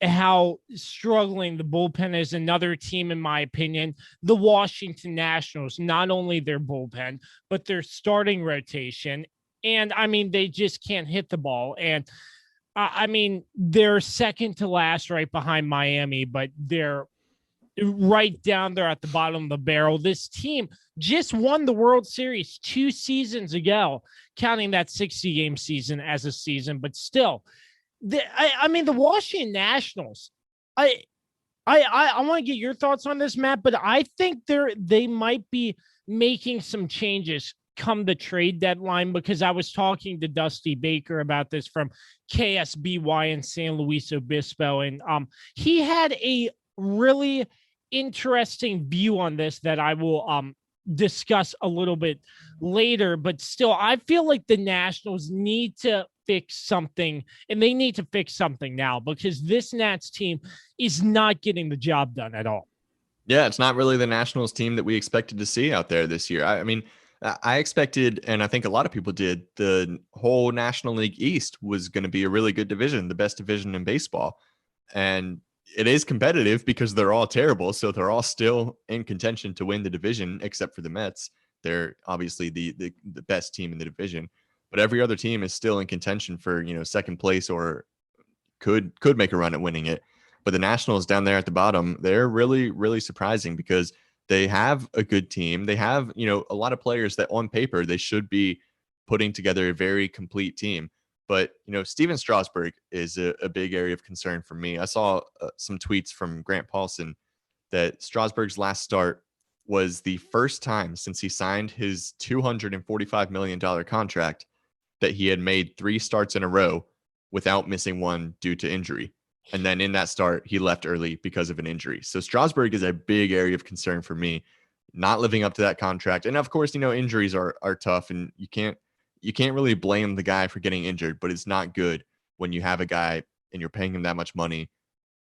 how struggling the bullpen is. Another team, in my opinion, the Washington Nationals, not only their bullpen, but their starting rotation. And they just can't hit the ball. And they're second to last right behind Miami, but they're right down there at the bottom of the barrel. This team just won the World Series 2 seasons ago, counting that 60-game season as a season, but still, the Washington Nationals, I want to get your thoughts on this, Matt, but I think they might be making some changes come the trade deadline, because I was talking to Dusty Baker about this from KSBY in San Luis Obispo, and he had a really interesting view on this that I will discuss a little bit later. But still, I feel like the Nationals need to fix something, and they need to fix something now, because this Nats team is not getting the job done at all. Yeah, it's not really the Nationals team that we expected to see out there this year. I expected, and I think a lot of people did, the whole National League East was going to be a really good division, the best division in baseball. And it is competitive because they're all terrible. So they're all still in contention to win the division, except for the Mets. They're obviously the best team in the division, but every other team is still in contention for, second place, or could make a run at winning it. But the Nationals down there at the bottom, they're really, really surprising because they have a good team. They have, a lot of players that on paper, they should be putting together a very complete team. But, Steven Strasburg is a big area of concern for me. I saw some tweets from Grant Paulson that Strasburg's last start was the first time since he signed his $245 million contract that he had made 3 starts in a row without missing one due to injury. And then in that start, he left early because of an injury. So Strasburg is a big area of concern for me, not living up to that contract. And of course, injuries are tough, and you can't really blame the guy for getting injured, but it's not good when you have a guy and you're paying him that much money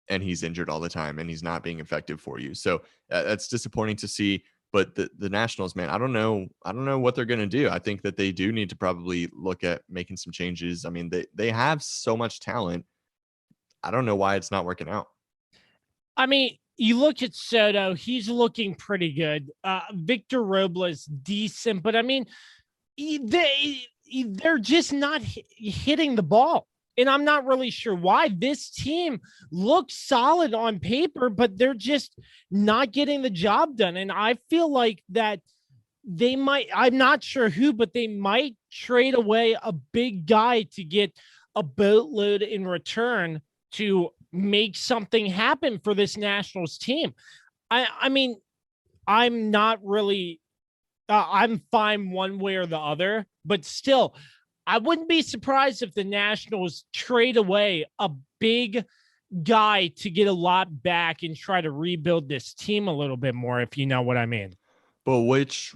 and he's injured all the time and he's not being effective for you. So that's disappointing to see. But the Nationals, man, I don't know what they're going to do. I think that they do need to probably look at making some changes. They have so much talent. I don't know why it's not working out. You look at Soto, he's looking pretty good. Victor Robles, decent, but they're just not hitting the ball. And I'm not really sure why. This team looks solid on paper, but they're just not getting the job done. And I feel like that they might, I'm not sure who, but they might trade away a big guy to get a boatload in return to make something happen for this Nationals team. I'm not really, I'm fine one way or the other, but still, I wouldn't be surprised if the Nationals trade away a big guy to get a lot back and try to rebuild this team a little bit more, if you know what I mean. But which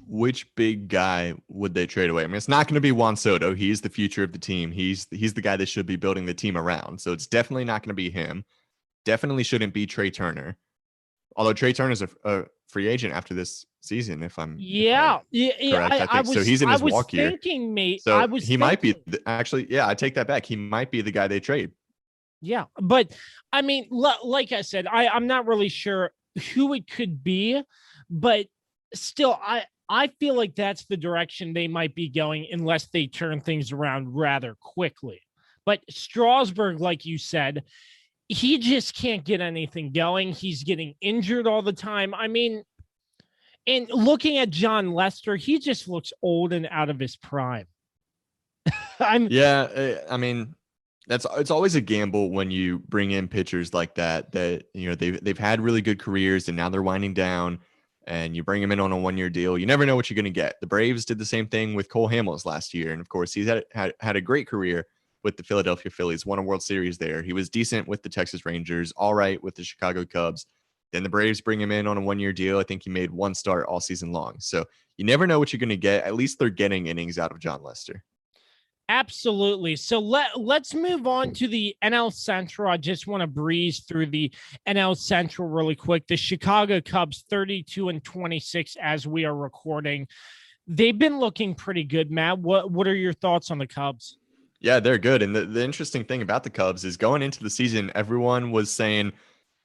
big guy would they trade away? It's not going to be Juan Soto. He's the future of the team. He's the guy they should be building the team around. So it's definitely not going to be him. Definitely shouldn't be Trey Turner. Although Trey Turner's a free agent after this season, if I'm correct. I think so. He's in his walk year. He might be actually. Yeah, I take that back. He might be the guy they trade. Yeah, but like I said, I'm not really sure who it could be, but still, I feel like that's the direction they might be going unless they turn things around rather quickly. But Strasburg, like you said, he just can't get anything going. He's getting injured all the time. And looking at John Lester, he just looks old and out of his prime. I mean, it's always a gamble when you bring in pitchers like that they've had really good careers and now they're winding down, and you bring them in on a 1-year deal. You never know what you're going to get. The Braves did the same thing with Cole Hamels last year, and of course he's had a great career with the Philadelphia Phillies, won a World Series there. He was decent with the Texas Rangers, all right with the Chicago Cubs. Then the Braves bring him in on a 1-year deal. I think he made one start all season long. So you never know what you're going to get. At least they're getting innings out of John Lester. Absolutely. So let's move on to the NL Central. I just want to breeze through the NL Central really quick. The Chicago Cubs 32-26 as we are recording. They've been looking pretty good, Matt. What are your thoughts on the Cubs? Yeah, they're good. And the interesting thing about the Cubs is going into the season, everyone was saying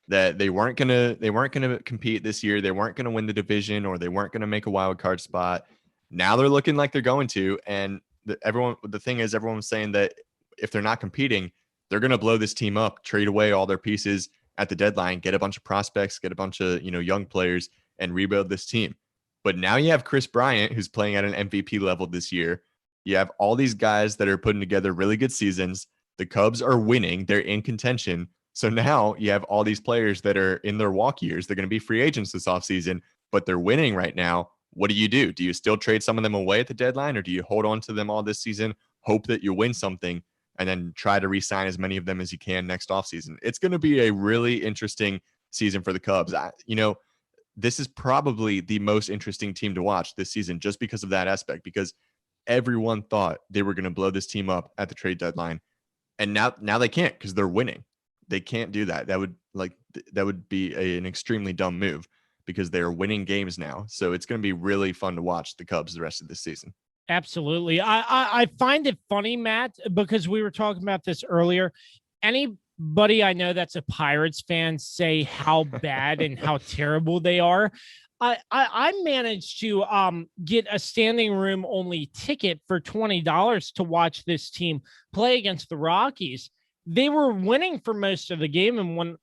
that they weren't gonna compete this year. They weren't gonna win the division, or they weren't gonna make a wild card spot. Now they're looking like they're going to, and the thing is, everyone was saying that if they're not competing, they're going to blow this team up, trade away all their pieces at the deadline, get a bunch of prospects, get a bunch of, young players, and rebuild this team. But now you have Chris Bryant, who's playing at an MVP level this year. You have all these guys that are putting together really good seasons. The Cubs are winning. They're in contention. So now you have all these players that are in their walk years. They're going to be free agents this offseason, but they're winning right now. What do? Do you still trade some of them away at the deadline, or do you hold on to them all this season, hope that you win something, and then try to re-sign as many of them as you can next offseason? It's going to be a really interesting season for the Cubs. This is probably the most interesting team to watch this season just because of that aspect, because everyone thought they were going to blow this team up at the trade deadline. And now they can't, because they're winning. They can't do that. That would be an extremely dumb move, because they're winning games now. So it's going to be really fun to watch the Cubs the rest of this season. Absolutely. I find it funny, Matt, because we were talking about this earlier. Anybody I know that's a Pirates fan say how bad and how terrible they are. I managed to get a standing room only ticket for $20 to watch this team play against the Rockies. They were winning for most of the game, and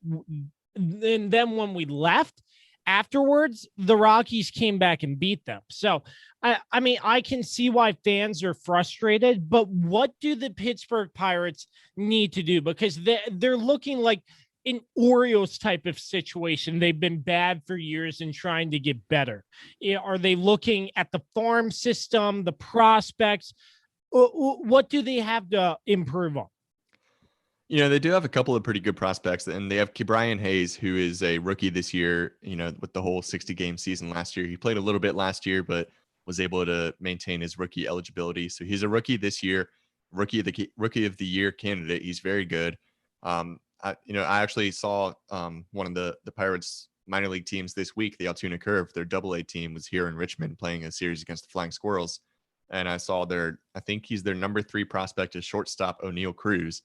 then when we left, afterwards, the Rockies came back and beat them. So, I mean, I can see why fans are frustrated, but what do the Pittsburgh Pirates need to do? Because they're looking like an Orioles type of situation. They've been bad for years and trying to get better. Are they looking at the farm system, the prospects? What do they have to improve on? They do have a couple of pretty good prospects, and they have Brian Hayes, who is a rookie this year, with the whole 60-game season last year. He played a little bit last year, but was able to maintain his rookie eligibility. So he's a rookie this year, rookie of the year candidate. He's very good. I actually saw one of the Pirates minor league teams this week, the Altoona Curve. Their AA team was here in Richmond playing a series against the Flying Squirrels. And I saw I think he's their number 3 prospect is shortstop O'Neal Cruz.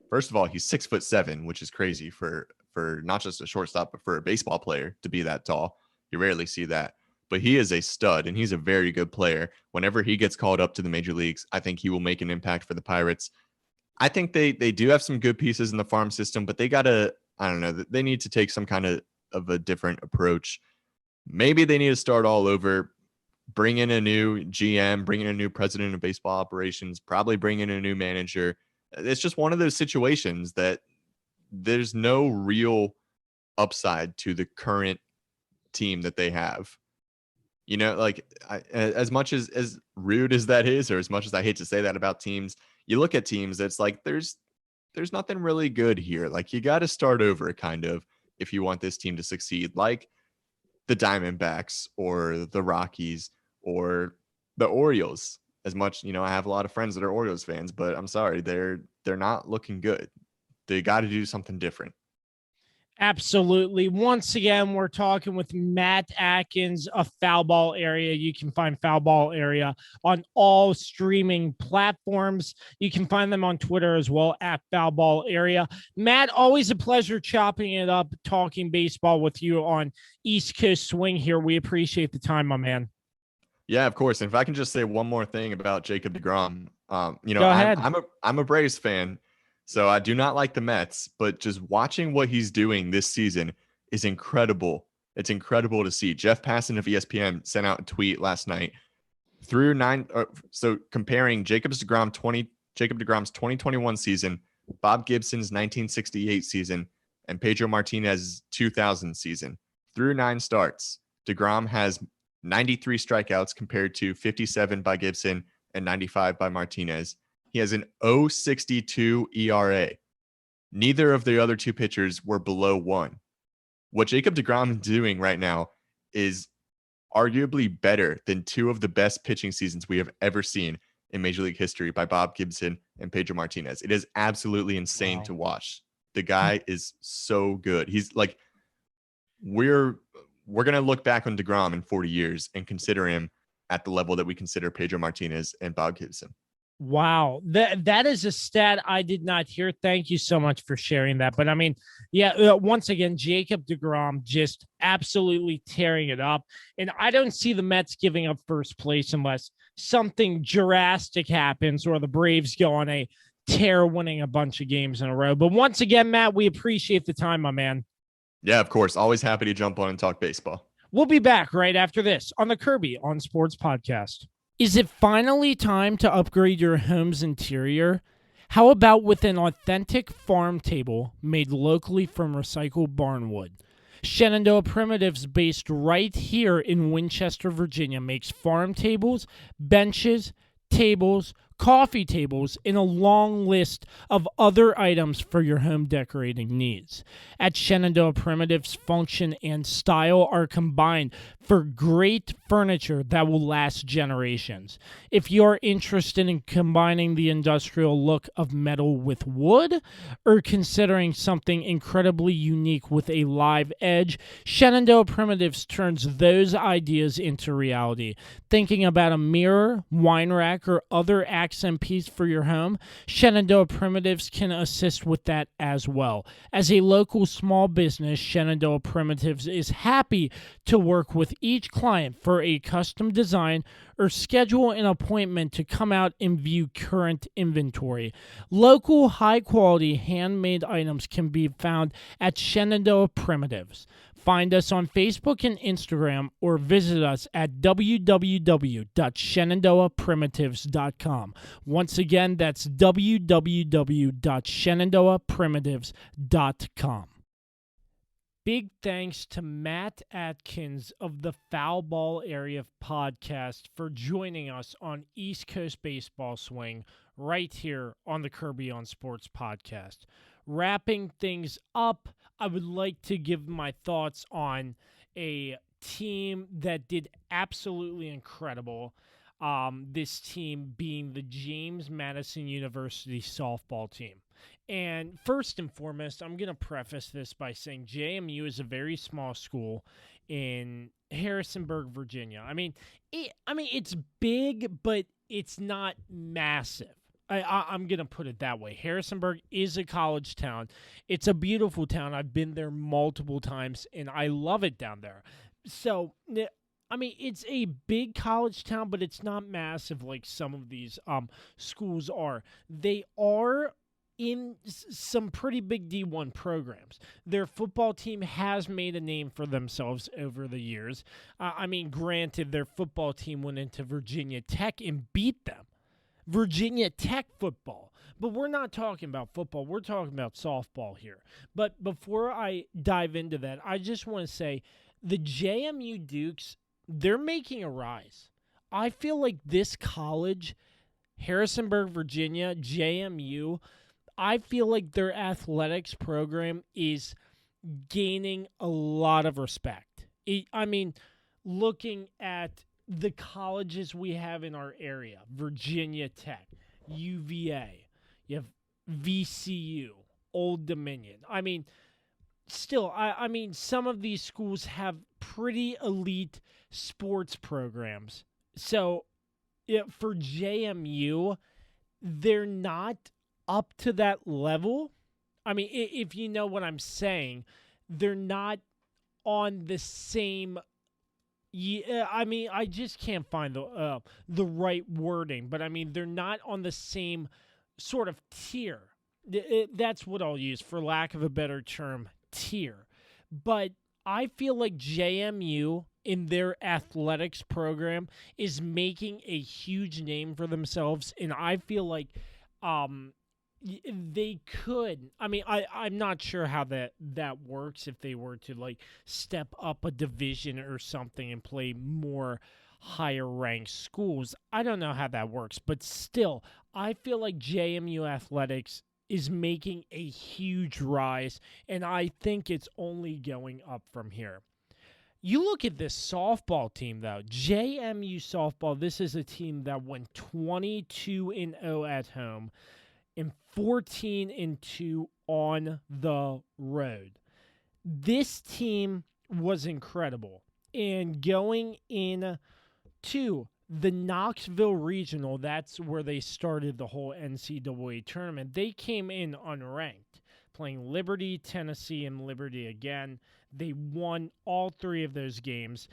First of all, he's 6'7", which is crazy for not just a shortstop, but for a baseball player to be that tall. You rarely see that. But he is a stud, and he's a very good player. Whenever he gets called up to the major leagues, I think he will make an impact for the Pirates. I think they do have some good pieces in the farm system, but they they need to take some kind of a different approach. Maybe they need to start all over, bring in a new GM, bring in a new president of baseball operations, probably bring in a new manager. It's just one of those situations that there's no real upside to the current team that they have. As much as rude as that is, or as much as I hate to say that about teams, you look at teams that's like, there's nothing really good here. Like, you got to start over kind of if you want this team to succeed, like the Diamondbacks or the Rockies or the Orioles. As much, I have a lot of friends that are Orioles fans, but I'm sorry, they're not looking good. They got to do something different. Absolutely. Once again, we're talking with Matt Adkins of Foul Ball Area. You can find Foul Ball Area on all streaming platforms. You can find them on Twitter as well, at Foul Ball Area. Matt, always a pleasure chopping it up, talking baseball with you on East Coast Swing here. We appreciate the time, my man. Yeah, of course. And if I can just say one more thing about Jacob deGrom, Go ahead. I'm a Braves fan. So I do not like the Mets, but just watching what he's doing this season is incredible It's incredible to see. Jeff Passan of ESPN sent out a tweet last night through so comparing Jacob DeGrom's 2021 season, Bob Gibson's 1968 season, and Pedro Martinez's 2000 season. Through 9 starts, DeGrom has 93 strikeouts compared to 57 by Gibson and 95 by Martinez. He has an 0.62 ERA. Neither of the other 2 pitchers were below 1. What Jacob DeGrom is doing right now is arguably better than 2 of the best pitching seasons we have ever seen in Major League history by Bob Gibson and Pedro Martinez. It is absolutely insane to watch. The guy is so good. He's like, we're going to look back on DeGrom in 40 years and consider him at the level that we consider Pedro Martinez and Bob Gibson. Wow. That is a stat I did not hear. Thank you so much for sharing that. But I mean, yeah, once again, Jacob DeGrom just absolutely tearing it up. And I don't see the Mets giving up first place unless something drastic happens or the Braves go on a tear, winning a bunch of games in a row. But once again, Matt, we appreciate the time, my man. Yeah, of course. Always happy to jump on and talk baseball. We'll be back right after this on the Kirby on Sports podcast. Is it finally time to upgrade your home's interior? How about with an authentic farm table made locally from recycled barnwood? Shenandoah Primitives, based right here in Winchester, Virginia, makes farm tables, benches, tables, coffee tables, and a long list of other items for your home decorating needs. At Shenandoah Primitives, function and style are combined for great furniture that will last generations. If you're interested in combining the industrial look of metal with wood, or considering something incredibly unique with a live edge, Shenandoah Primitives turns those ideas into reality. Thinking about a mirror, wine rack, or other accent piece for your home, Shenandoah Primitives can assist with that as well. As a local small business, Shenandoah Primitives is happy to work with each client for a custom design or schedule an appointment to come out and view current inventory. Local, high-quality, handmade items can be found at Shenandoah Primitives. Find us on Facebook and Instagram or visit us at www.shenandoahprimitives.com. Once again, that's www.shenandoahprimitives.com. Big thanks to Matt Adkins of the Foul Ball Area podcast for joining us on East Coast Baseball Swing right here on the Kirby on Sports podcast. Wrapping things up, I would like to give my thoughts on a team that did absolutely incredible. This team being the James Madison University softball team. And first and foremost, I'm going to preface this by saying JMU is a very small school in Harrisonburg, Virginia. I mean, it's big, but it's not massive. I'm going to put it that way. Harrisonburg is a college town. It's a beautiful town. I've been there multiple times, and I love it down there. So, I mean, it's a big college town, but it's not massive like some of these schools are. They are in some pretty big D1 programs. Their football team has made a name for themselves over the years. I mean, granted, their football team went into Virginia Tech and beat them. Virginia Tech football. But we're not talking about football. We're talking about softball here. But before I dive into that, I just want to say the JMU Dukes, they're making a rise. I feel like this college, Harrisonburg, Virginia, JMU, I feel like their athletics program is gaining a lot of respect. I mean, looking at the colleges we have in our area, Virginia Tech, UVA, you have VCU, Old Dominion. I mean, still, I mean, some of these schools have pretty elite sports programs. So for JMU, they're not up to that level. I mean, if you know what I'm saying, they're not on the same. Yeah, I mean, I just can't find the right wording, but I mean, they're not on the same sort of tier. That's what I'll use, for lack of a better term, tier. But I feel like JMU in their athletics program is making a huge name for themselves, and I feel like they could. I mean, I'm not sure how that works if they were to like step up a division or something and play more higher ranked schools. I don't know how that works, but still, I feel like JMU athletics is making a huge rise, and I think it's only going up from here. You look at this softball team, though. JMU softball, this is a team that went 22-0 at home and 14-2 on the road. This team was incredible. And going into the Knoxville Regional, that's where they started the whole NCAA tournament. They came in unranked, playing Liberty, Tennessee, and Liberty again. They won all three of those games,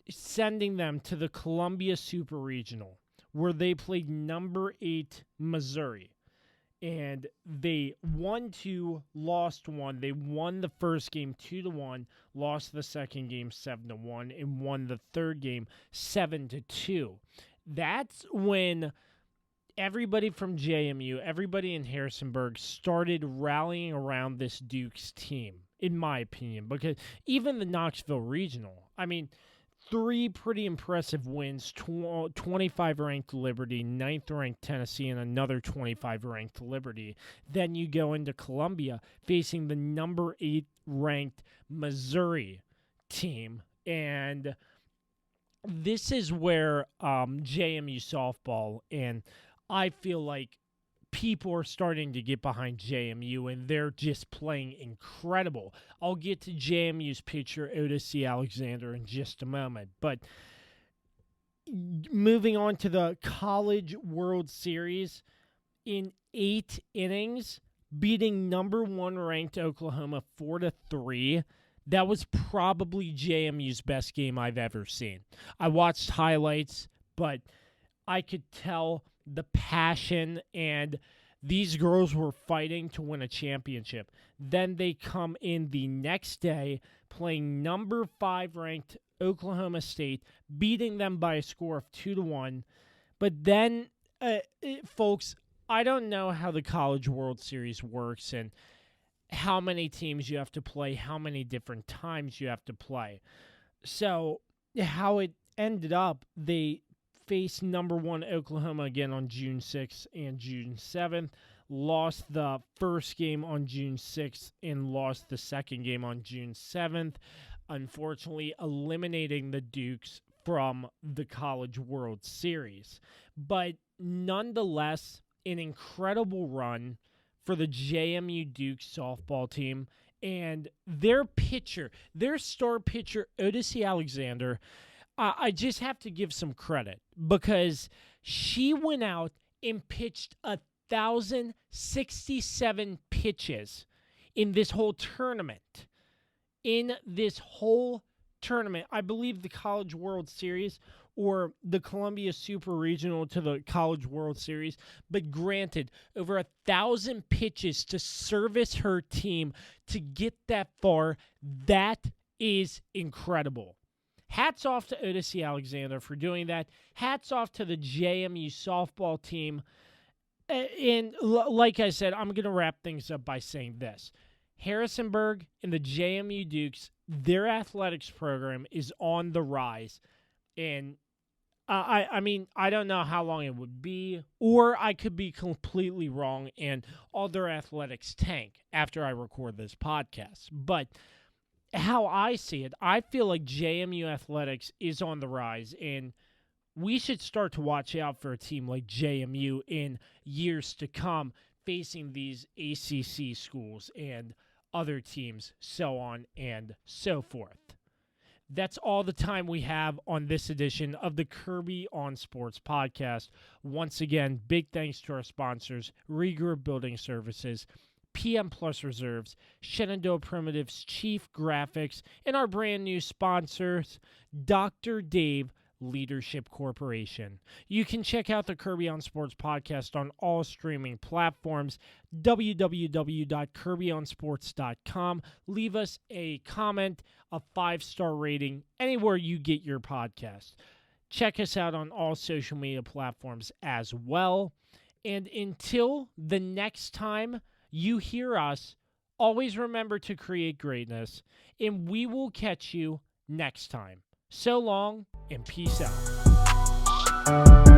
sending them to the Columbia Super Regional, where they played number 8 Missouri. And they won 2, lost 1. They won the first game 2-1, lost the second game 7-1, and won the third game 7-2. That's when everybody from JMU, everybody in Harrisonburg started rallying around this Dukes team, in my opinion, because even the Knoxville Regional, I mean, 3 pretty impressive wins, 25-ranked Liberty, 9th-ranked Tennessee, and another 25-ranked Liberty. Then you go into Columbia facing the number 8-ranked Missouri team. And this is where JMU softball, and I feel like people are starting to get behind JMU, and they're just playing incredible. I'll get to JMU's pitcher, Odyssey Alexander, in just a moment. But moving on to the College World Series, in 8 innings, beating number 1 ranked Oklahoma 4-3. That was probably JMU's best game I've ever seen. I watched highlights, but I could tell the passion, and these girls were fighting to win a championship. Then they come in the next day playing number 5 ranked Oklahoma State, beating them by a score of 2-1. But then, folks, I don't know how the College World Series works and how many teams you have to play, how many different times you have to play. So how it ended up, they faced number 1 Oklahoma again on June 6th and June 7th, lost the first game on June 6th and lost the second game on June 7th, unfortunately eliminating the Dukes from the College World Series. But nonetheless, an incredible run for the JMU Dukes softball team, and their pitcher, their star pitcher, Odyssey Alexander, I just have to give some credit because she went out and pitched 1,067 pitches in this whole tournament. I believe the College World Series or the Columbia Super Regional to the College World Series, but granted, over 1,000 pitches to service her team to get that far, that is incredible. Hats off to Odyssey Alexander for doing that. Hats off to the JMU softball team. And like I said, I'm going to wrap things up by saying this. Harrisonburg and the JMU Dukes, their athletics program is on the rise. And I mean, I don't know how long it would be, or I could be completely wrong and all their athletics tank after I record this podcast. But how I see it, I feel like JMU athletics is on the rise, and we should start to watch out for a team like JMU in years to come, facing these ACC schools and other teams, so on and so forth. That's all the time we have on this edition of the Kirby on Sports podcast. Once again, big thanks to our sponsors, Regroup Building Services, PM Plus Reserves, Shenandoah Primitives, Chief Graphics, and our brand new sponsors, Dr. Dave, Leadership Corporation. You can check out the Kirby on Sports podcast on all streaming platforms, www.kirbyonsports.com. Leave us a comment, a 5-star rating, anywhere you get your podcast. Check us out on all social media platforms as well. And until the next time you hear us, always remember to create greatness, and we will catch you next time. So long, and peace out.